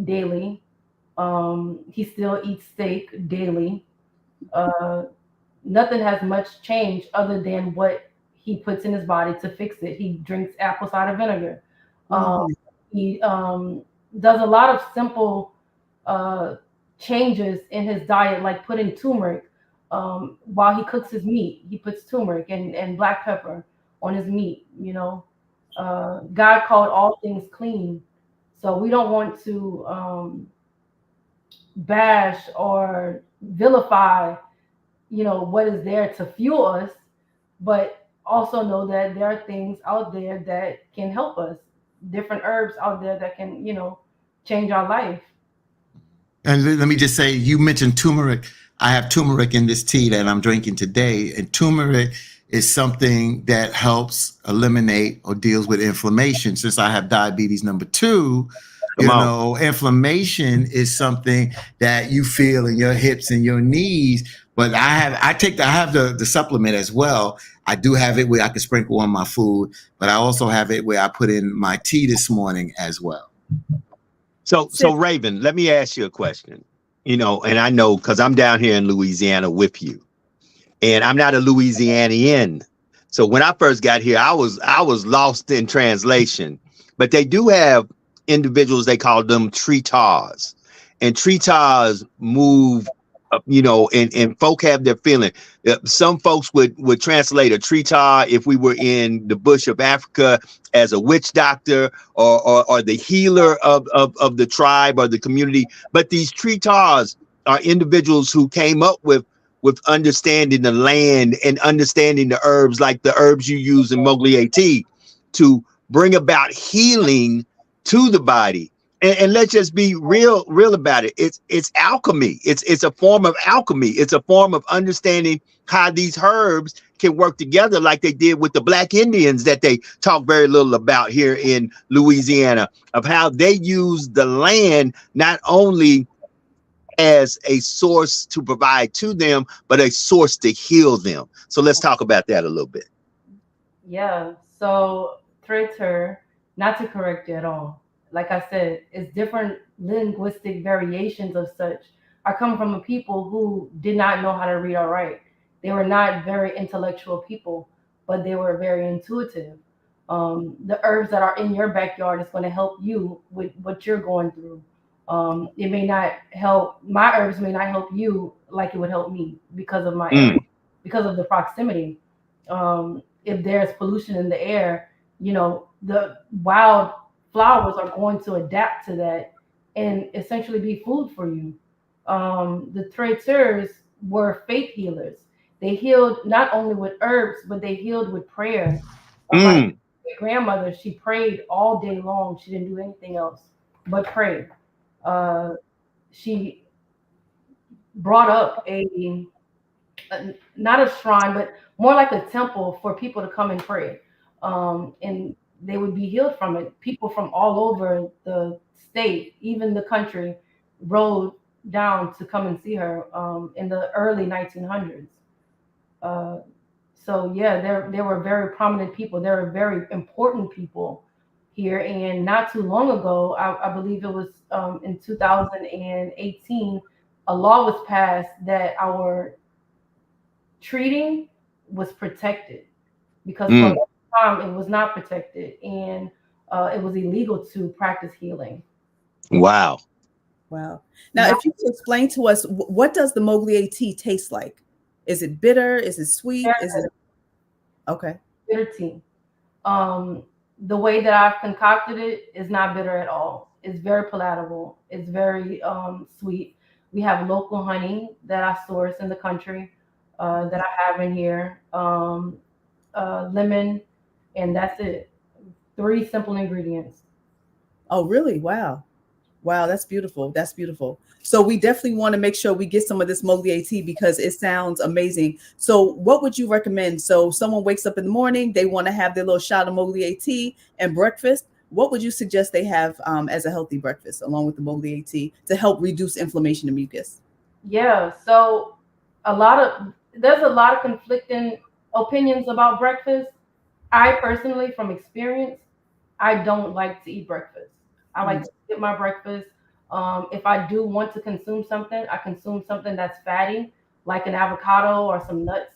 daily. He still eats steak daily. Nothing has much changed other than what he puts in his body to fix it. He drinks apple cider vinegar. He does a lot of simple changes in his diet, like putting turmeric while he cooks his meat. He puts turmeric and black pepper on his meat. God called all things clean, so we don't want to bash or vilify what is there to fuel us, but also know that there are things out there that can help us, different herbs out there that can change our life. And let me just say, you mentioned turmeric. I have turmeric in this tea that I'm drinking today, and turmeric is something that helps eliminate or deals with inflammation. Since I have diabetes number 2, inflammation is something that you feel in your hips and your knees. But I have the supplement as well. I do have it where I can sprinkle on my food, but I also have it where I put in my tea this morning as well. So Raven, let me ask you a question. You know, and I know because I'm down here in Louisiana with you, and I'm not a Louisianian. So when I first got here, I was lost in translation. But they do have individuals, they call them Tritas, and Tritas move. You know, and folk have their feeling. Some folks would translate a Trita if we were in the bush of Africa as a witch doctor or the healer of the tribe or the community. But these Tritas are individuals who came up with understanding the land and understanding the herbs, like the herbs you use in Mowgli AT, to bring about healing to the body. And let's just be real about it. It's alchemy. It's a form of alchemy. It's a form of understanding how these herbs can work together, like they did with the Black Indians that they talk very little about here in Louisiana, of how they use the land not only as a source to provide to them, but a source to heal them. So let's talk about that a little bit. Yeah. So Traitor, not to correct you at all. Like I said, it's different linguistic variations of such are coming from a people who did not know how to read or write. They were not very intellectual people, but they were very intuitive. The herbs that are in your backyard is going to help you with what you're going through. It may not help, my herbs may not help you like it would help me because of my area, because of the proximity. If there's pollution in the air, you know, the wild flowers are going to adapt to that and essentially be food for you. The traiteurs were faith healers. They healed not only with herbs, but they healed with prayer. My grandmother, she prayed all day long. She didn't do anything else but pray. She brought up a not a shrine, but more like a temple for people to come and pray. And they would be healed from it. People from all over the state, even the country, rode down to come and see her in the early 1900s. So yeah, there were very prominent people. There were very important people here. And not too long ago, I believe it was in 2018, a law was passed that our treating was protected, because for a long time it was not protected, and it was illegal to practice healing. Wow. Now, if you could explain to us, what does the Mowgli tea taste like? Is it bitter? Is it sweet? Is it okay? Bitter tea. The way that I've concocted it is not bitter at all. It's very palatable. It's very sweet. We have local honey that I source in the country that I have in here. Lemon, and that's it. 3 simple ingredients. Oh, really? Wow. Wow, that's beautiful. That's beautiful. So we definitely want to make sure we get some of this Mowgli tea because it sounds amazing. So what would you recommend? So someone wakes up in the morning, they want to have their little shot of Mowgli tea and breakfast. What would you suggest they have as a healthy breakfast along with the Mowgli tea to help reduce inflammation and mucus? Yeah, so there's a lot of conflicting opinions about breakfast. I personally, from experience, I don't like to eat breakfast. I like to skip my breakfast. If I do want to consume something, I consume something that's fatty, like an avocado or some nuts.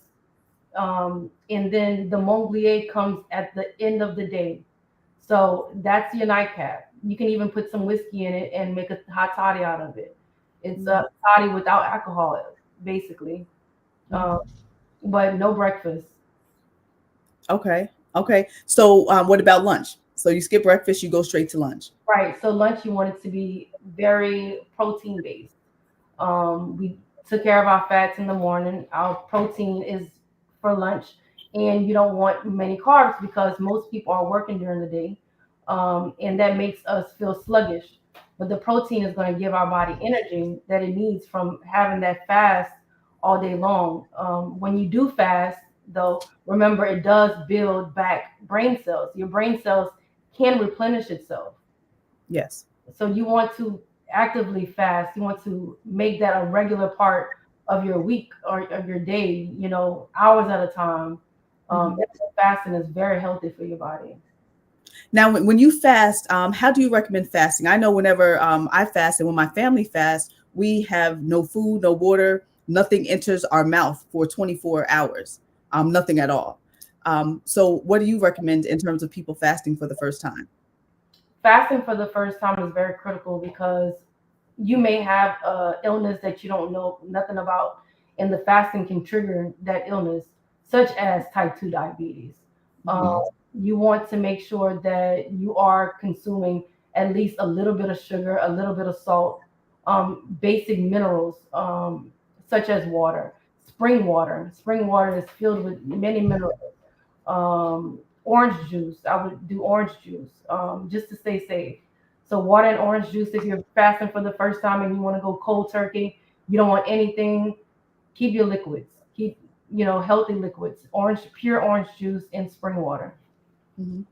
And then the Mowgli comes at the end of the day. So that's your nightcap. You can even put some whiskey in it and make a hot toddy out of it. It's a toddy without alcohol, basically. But no breakfast. Okay. So what about lunch? So you skip breakfast, you go straight to lunch. Right. So lunch, you want it to be very protein based. We took care of our fats in the morning. Our protein is for lunch, and you don't want many carbs because most people are working during the day, and that makes us feel sluggish. But the protein is going to give our body energy that it needs from having that fast all day long. When you do fast, though, remember it does build back brain cells. Your brain cells can replenish itself. Yes. So you want to actively fast. You want to make that a regular part of your week or of your day, hours at a time. Fasting is very healthy for your body. Now, when you fast, how do you recommend fasting? I know whenever I fast and when my family fasts, we have no food, no water, nothing enters our mouth for 24 hours, nothing at all. So what do you recommend in terms of people fasting for the first time? Fasting for the first time is very critical because you may have illness that you don't know nothing about, and the fasting can trigger that illness, such as type 2 diabetes. You want to make sure that you are consuming at least a little bit of sugar, a little bit of salt, basic minerals, such as water. Spring water is filled with many minerals. Orange juice, I would do orange juice, just to stay safe. So water and orange juice, if you're fasting for the first time and you want to go cold turkey, you don't want anything, keep your liquids, keep, healthy liquids, pure orange juice and spring water. Mm-hmm.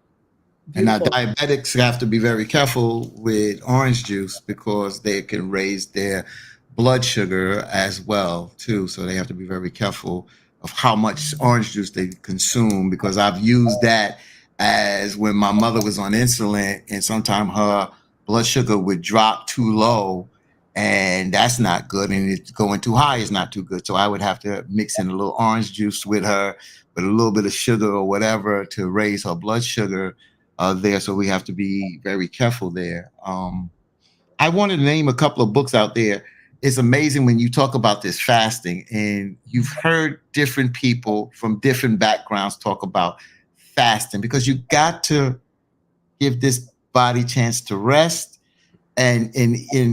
And now diabetics have to be very careful with orange juice because they can raise their blood sugar as well too. So they have to be very careful of how much orange juice they consume, because I've used that as when my mother was on insulin and sometimes her blood sugar would drop too low, and that's not good, and it's going too high is not too good. So I would have to mix in a little orange juice with her, with a little bit of sugar or whatever to raise her blood sugar there. So we have to be very careful there. I wanted to name a couple of books out there. It's amazing when you talk about this fasting, and you've heard different people from different backgrounds talk about fasting, because you got to give this body chance to rest and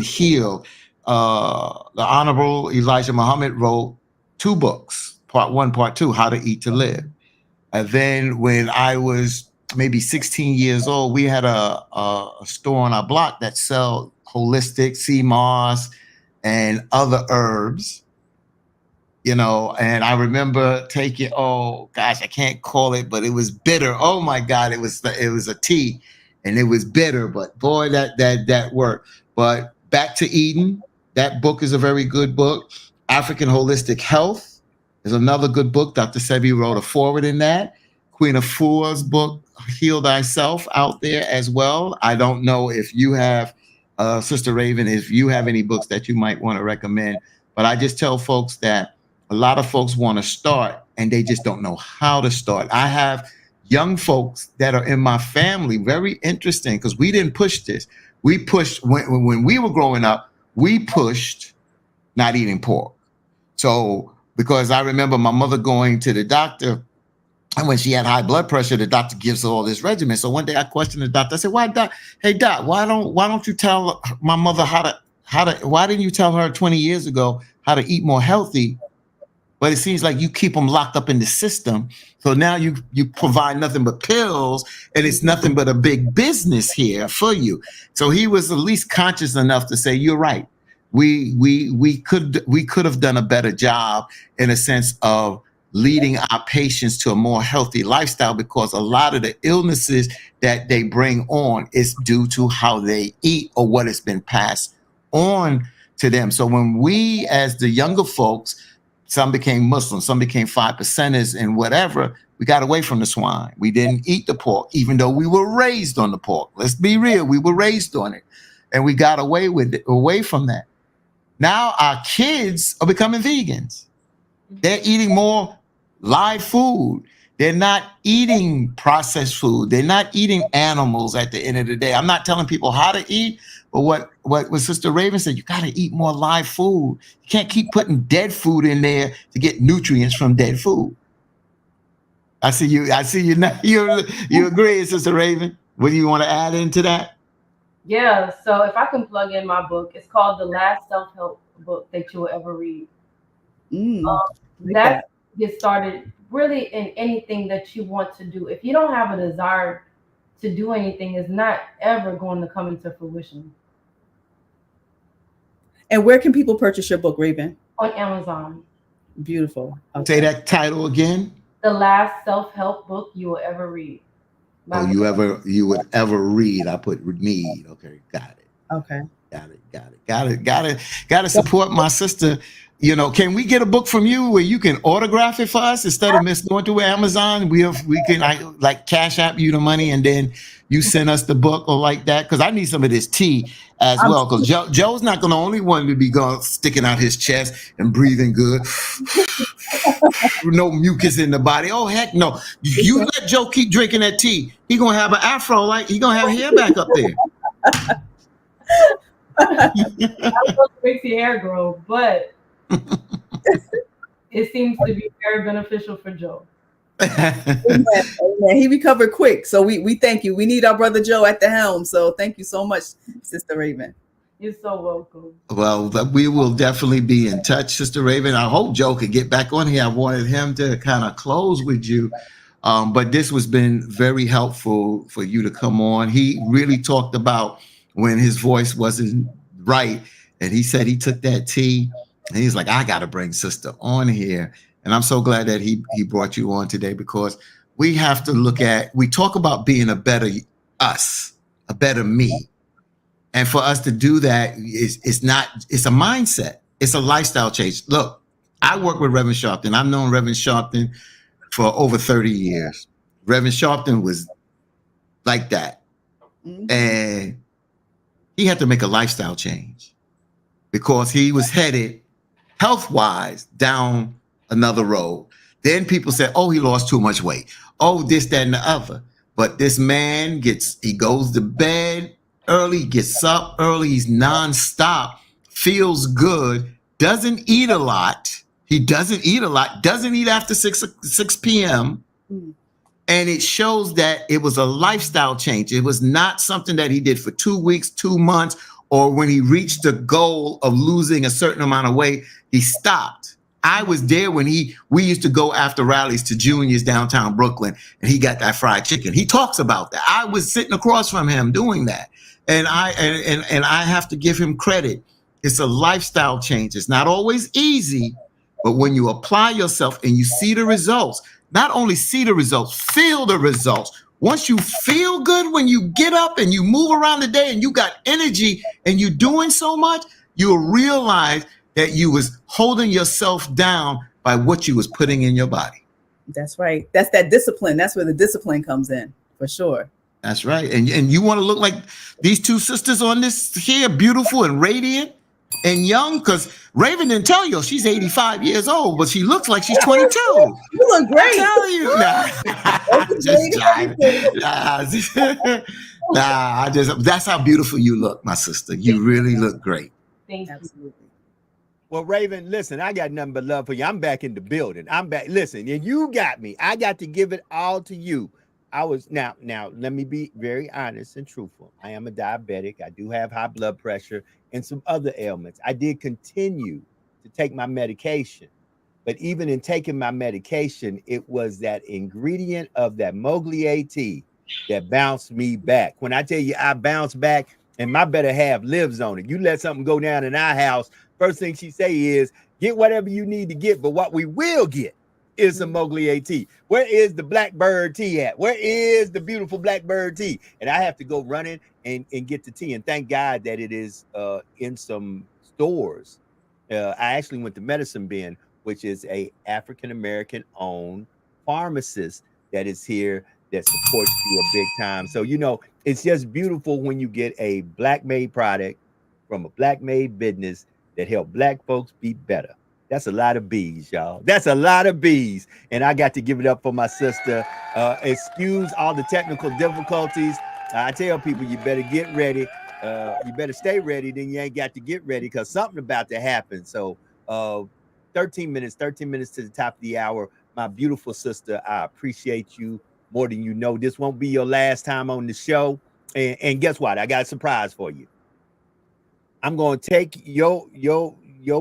heal. The Honorable Elijah Muhammad wrote 2 books, part 1, part 2, How to Eat to Live. And then when I was maybe 16 years old, we had a store on our block that sell holistic sea moss and other herbs, and I remember taking, oh gosh, I can't call it, but it was bitter. Oh my God, it was a tea, and it was bitter, but boy, that worked. But Back to Eden, that book is a very good book. African Holistic Health is another good book. Dr. Sebi wrote a foreword in that. Queen Afua's book, Heal Thyself, out there as well. I don't know if you have, Sister Raven, if you have any books that you might want to recommend, but I just tell folks that a lot of folks want to start and they just don't know how to start. I have young folks that are in my family, very interesting, because we didn't push this. We pushed, when we were growing up, we pushed not eating pork. So, because I remember my mother going to the doctor, and when she had high blood pressure, the doctor gives her all this regimen. So one day I questioned the doctor. I said, "Why, doc? Hey, doc, why don't you tell my mother why didn't you tell her 20 years ago how to eat more healthy? But it seems like you keep them locked up in the system. So now you provide nothing but pills, and it's nothing but a big business here for you." So he was at least conscious enough to say, "You're right. We could have done a better job in a sense of leading our patients to a more healthy lifestyle, because a lot of the illnesses that they bring on is due to how they eat or what has been passed on to them." So when we, as the younger folks, some became Muslims, some became 5%ers and whatever, we got away from the swine. We didn't eat the pork, even though we were raised on the pork. Let's be real, we were raised on it, and we got away from that. Now our kids are becoming vegans. They're eating more live food. They're not eating processed food. They're not eating animals at the end of the day. I'm not telling people how to eat, but what Sister Raven said, you got to eat more live food. You can't keep putting dead food in there to get nutrients from dead food. I see you now. You agree, Sister Raven? What do you want to add into that? Yeah, so if I can plug in my book, it's called The Last Self-Help Book That You Will Ever Read. That gets started really in anything that you want to do. If you don't have a desire to do anything, it's not ever going to come into fruition. And where can people purchase your book, Raven? On Amazon. Beautiful. Okay. Say that title again. The Last Self-Help Book You Will Ever Read. You would ever read. I put need. Okay, got it. Okay. Got it. Got to support my sister you know, can we get a book from you where you can autograph it for us instead of going to Amazon? We can like Cash App you the money and then you send us the book or like that, because I need some of this tea as well. Because Joe's not going to only one to be sticking out his chest and breathing good, no mucus in the body. Oh heck no! You let Joe keep drinking that tea, he gonna have an afro, like he gonna have hair back up there. I was supposed to make the hair grow, but it seems to be very beneficial for Joe. Amen. He recovered quick, so we thank you. We need our brother Joe at the helm, so thank you so much, Sister Raven. You're so welcome. Well, we will definitely be in touch, Sister Raven. I hope Joe could get back on here. I wanted him to kind of close with you, but this has been very helpful for you to come on. He really talked about when his voice wasn't right, and he said he took that tea, and he's like, I got to bring Sister on here. And I'm so glad that he brought you on today, because we have to we talk about being a better us, a better me. And for us to do that, it's a mindset. It's a lifestyle change. Look, I work with Reverend Sharpton. I've known Reverend Sharpton for over 30 years. Reverend Sharpton was like that. Mm-hmm. And he had to make a lifestyle change because he was headed health-wise down another road. Then people said, oh, he lost too much weight. Oh, this, that, and the other. But this man he goes to bed early, gets up early, he's nonstop, feels good, doesn't eat a lot. He doesn't eat a lot, doesn't eat after 6 p.m. Mm. And it shows that it was a lifestyle change. It was not something that he did for 2 weeks, 2 months, or when he reached the goal of losing a certain amount of weight, he stopped. I was there when we used to go after rallies to Junior's downtown Brooklyn, and he got that fried chicken. He talks about that. I was sitting across from him doing that. And I have to give him credit. It's a lifestyle change. It's not always easy, but when you apply yourself and you see the results, not only see the results, feel the results. Once you feel good, when you get up and you move around the day and you got energy and you're doing so much, you'll realize that you was holding yourself down by what you was putting in your body. That's right. That's that discipline. That's where the discipline comes in, for sure. That's right. And you want to look like these two sisters on this here, beautiful and radiant and young, because Raven didn't tell you she's 85 years old, but she looks like she's 22. You look great. I tell you. That's how beautiful you look, my sister. You really look great. Thank you. Absolutely. Well, Raven, listen, I got nothing but love for you. I'm back in the building. I'm back. Listen, and you got me. I got to give it all to you. Now, let me be very honest and truthful. I am a diabetic. I do have high blood pressure and some other ailments. I did continue to take my medication, but even in taking my medication, it was that ingredient of that Moglier tea that bounced me back. When I tell you I bounced back, and my better half lives on it. You let something go down in our house, first thing she say is, get whatever you need to get, but what we will get is some Moglier tea. Where is the Blackbird tea at? Where is the beautiful Blackbird tea? And I have to go running and get the tea. And thank God that it is in some stores. I actually went to Medicine Bin, which is a African-American owned pharmacist that is here that supports you a big time. So, you know, it's just beautiful when you get a Black made product from a Black made business that help Black folks be better. That's a lot of bees, y'all. That's a lot of bees. And I got to give it up for my sister. Excuse all the technical difficulties. I tell people you better get ready. You better stay ready, then you ain't got to get ready because something about to happen. So 13 minutes to the top of the hour. My beautiful sister, I appreciate you more than you know. This won't be your last time on the show. And guess what? I got a surprise for you. I'm going to take your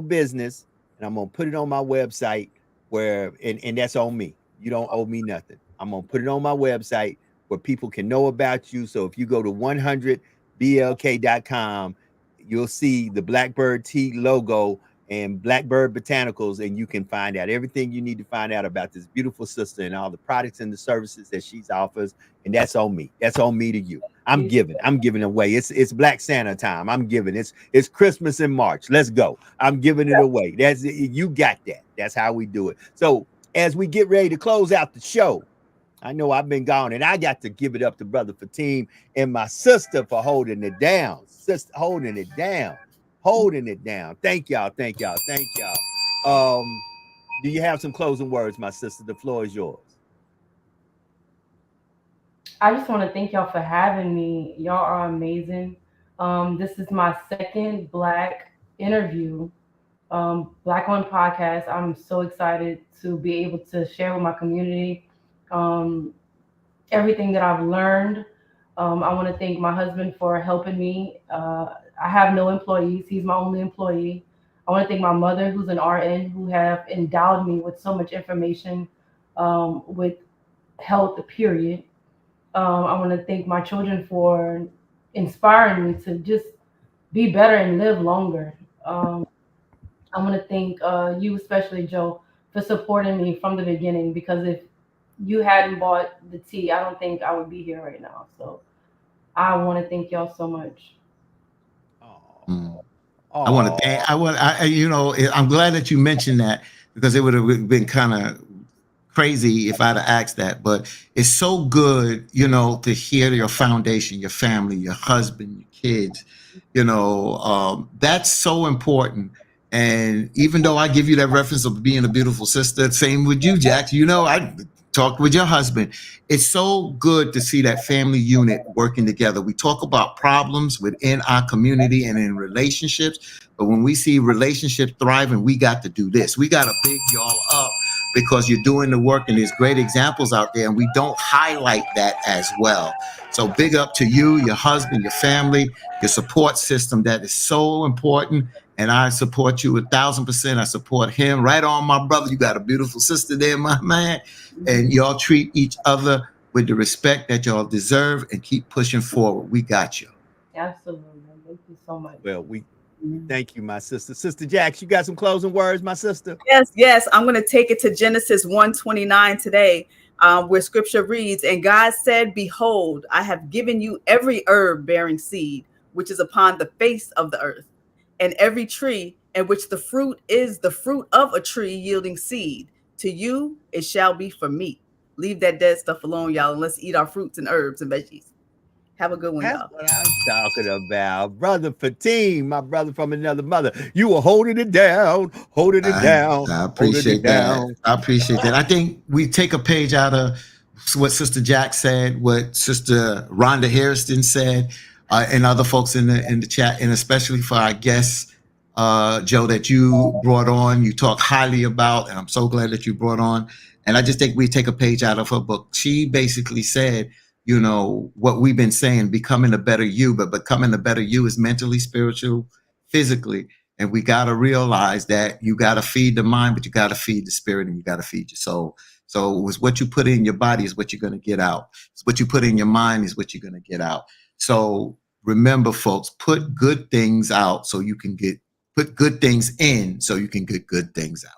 business and I'm going to put it on my website where, and that's on me. You don't owe me nothing. I'm going to put it on my website where people can know about you. So if you go to 100blk.com, you'll see the Blackbird Tea logo and Blackbird Botanicals, and you can find out everything you need to find out about this beautiful sister and all the products and the services that she's offers. And that's on me. That's on me to you. I'm giving away. It's Black Santa time. I'm giving. It's Christmas in March. Let's go. I'm giving it away. That's you got that. That's how we do it. So as we get ready to close out the show, I know I've been gone, and I got to give it up to Brother Fatim and my sister for holding it down. Sister holding it down. Holding it down. Thank y'all. Thank y'all. Thank y'all. Do you have some closing words, my sister? The floor is yours. I just want to thank y'all for having me. Y'all are amazing. This is my second Black interview, Black on podcast. I'm so excited to be able to share with my community everything that I've learned. I want to thank my husband for helping me. I have no employees. He's my only employee. I want to thank my mother, who's an RN, who have endowed me with so much information with health, period. I want to thank my children for inspiring me to just be better and live longer. I want to thank you, especially Joe, for supporting me from the beginning, because if you hadn't bought the tea, I don't think I would be here right now. So I want to thank y'all so much. I want to thank. I'm glad that you mentioned that, because it would have been kind of crazy if I'd have asked that. But it's so good, to hear your foundation, your family, your husband, your kids. That's so important. And even though I give you that reference of being a beautiful sister, same with you, Jax. I talked with your husband. It's so good to see that family unit working together. We talk about problems within our community and in relationships, but when we see relationships thriving, we got to do this. We got to big y'all up, because you're doing the work, and there's great examples out there, and we don't highlight that as well. So big up to you, your husband, your family, your support system. That is so important. And I support you 1,000%. I support him. Right on, my brother. You got a beautiful sister there, my man. And y'all treat each other with the respect that y'all deserve, and keep pushing forward. We got you. Absolutely. Thank you so much. Well, we thank you, my sister. Sister Jax, you got some closing words, my sister? Yes. I'm going to take it to Genesis 1:29 today, where scripture reads, "And God said, Behold, I have given you every herb bearing seed, which is upon the face of the earth, and every tree in which the fruit is the fruit of a tree yielding seed. To you it shall be for meat." Leave that dead stuff alone, y'all, and let's eat our fruits and herbs and veggies. Have a good one, That's y'all. what I'm talking about. Brother Fatim, my brother from another mother. You were holding it down, I appreciate that. I appreciate that. I think we take a page out of what Sister Jack said, what Sister Rhonda Hairston said, and other folks in the chat, and especially for our guests, Joe, that you brought on. You talk highly about, and I'm so glad that you brought on. And I just think we take a page out of her book. She basically said, what we've been saying, becoming a better you, but becoming a better you is mentally, spiritual, physically. And we got to realize that you got to feed the mind, but you got to feed the spirit, and you got to feed your soul. So it's what you put in your body is what you're going to get out. It's what you put in your mind is what you're going to get out. So remember, folks, put good things out so you can put good things in so you can get good things out.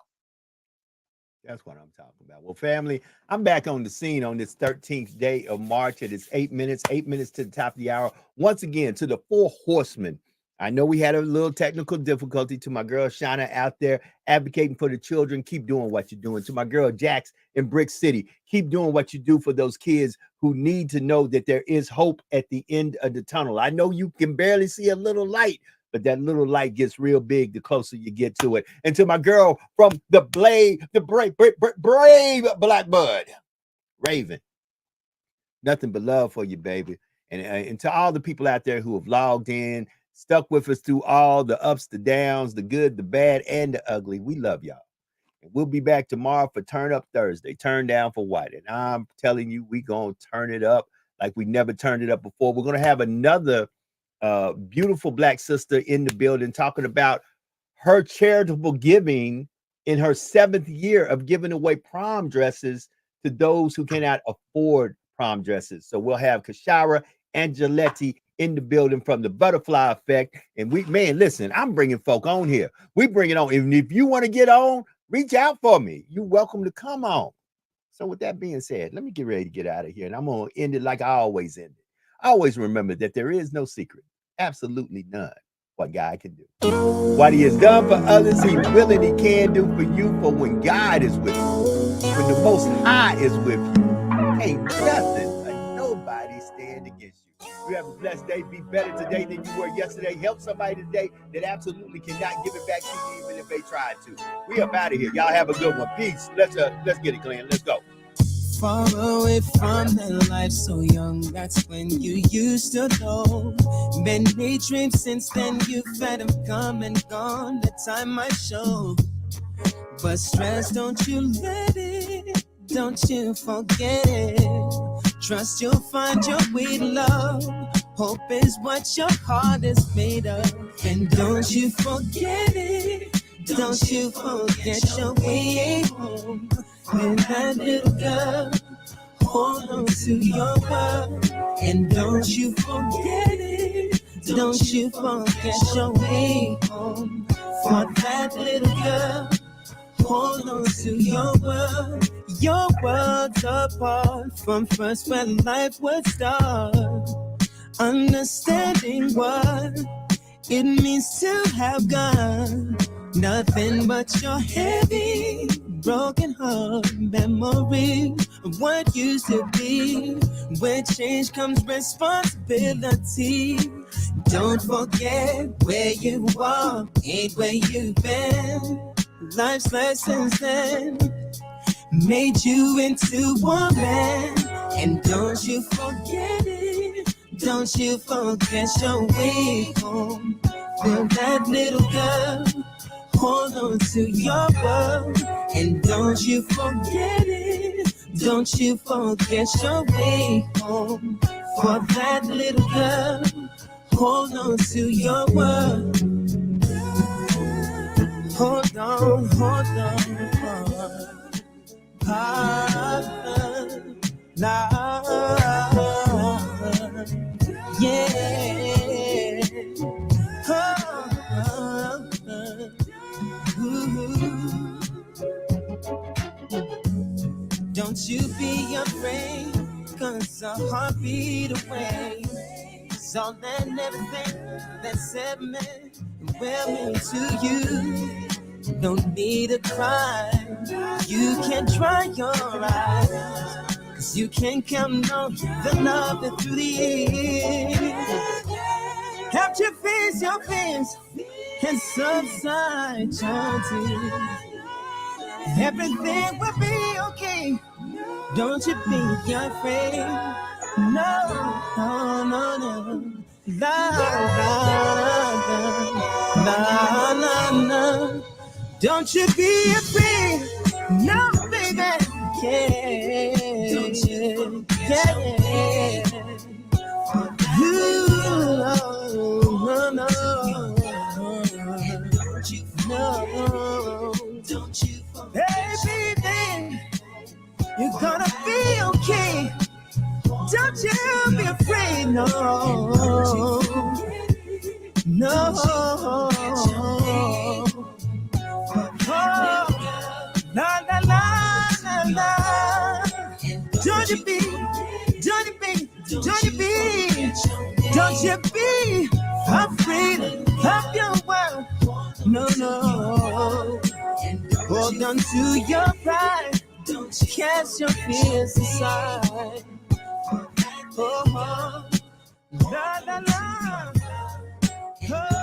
That's what I'm talking about. Well, family, I'm back on the scene on this 13th day of March. It is 8 minutes to the top of the hour. Once again, to the 4 horsemen. I know we had a little technical difficulty. To my girl Shauna out there advocating for the children, keep doing what you're doing. To my girl Jax in Brick City, keep doing what you do for those kids who need to know that there is hope at the end of the tunnel. I know you can barely see a little light, but that little light gets real big the closer you get to it. And to my girl from the brave Blackbird, Raven, nothing but love for you, baby. And to all the people out there who have logged in, stuck with us through all the ups, the downs, the good, the bad, and the ugly, we love y'all. And we'll be back tomorrow for Turn Up Thursday, Turn Down for What. And I'm telling you, we going to turn it up like we never turned it up before. We're going to have another beautiful Black sister in the building talking about her charitable giving in her 7th year of giving away prom dresses to those who cannot afford prom dresses. So we'll have Kashara Angeletti in the building from the Butterfly Effect. And listen, I'm bringing folk on here. We bring it on. Even if you want to get on, reach out for me. You're welcome to come on. So with that being said, let me get ready to get out of here. And I'm going to end it like I always end it. I always remember that there is no secret, absolutely none, what God can do. What he has done for others, he will and he can do for you. For when God is with you, when the Most High is with you, ain't nothing or nobody stand against you. You have a blessed day. Be better today than you were yesterday. Help somebody today that absolutely cannot give it back to you, even if they tried to. We up out of here. Y'all have a good one. Peace. Let's get it, Glenn. Let's go. Far away from the life so young, that's when you used to know. Many dreams since then you've had them come and gone, the time might show. But stress, don't you let it, don't you forget it. Trust you'll find your way to love. Hope is what your heart is made of. And don't you forget it, don't you forget your way home. When that little girl, hold on to your world. And don't you forget it, don't you forget your way home. For that little girl, hold on to your world. Your world's apart from first when life would start. Understanding what it means to have God, nothing but your heavy, broken heart memory of what used to be. When change comes responsibility. Don't forget where you are, ain't where you've been. Life's lessons then made you into a man. And don't you forget it, don't you forget your way home. For that little girl, hold on to your world. And don't you forget it, don't you forget your way home. For that little girl, hold on to your world. Hold on, hold on. Yeah. Don't you be afraid, 'cause a heartbeat away is all and everything that's ever meant will mean to you. Don't need to cry, you can dry your eyes, 'cause you can count on the love that through the years helped you face your fears and subside your tears. Everything will be okay, don't you be afraid. No, no, no, no. La, la, la, la, la. Don't you be afraid, no, baby. Yeah, don't you? Yeah. No, no, no. Don't you? Hey, baby, you're gonna be okay. Don't you be afraid, no, no. Oh, la la la la la. Don't you be afraid of your world. No, no. Hold on to your pride. Don't cast your fears aside. Oh, la la la. Oh.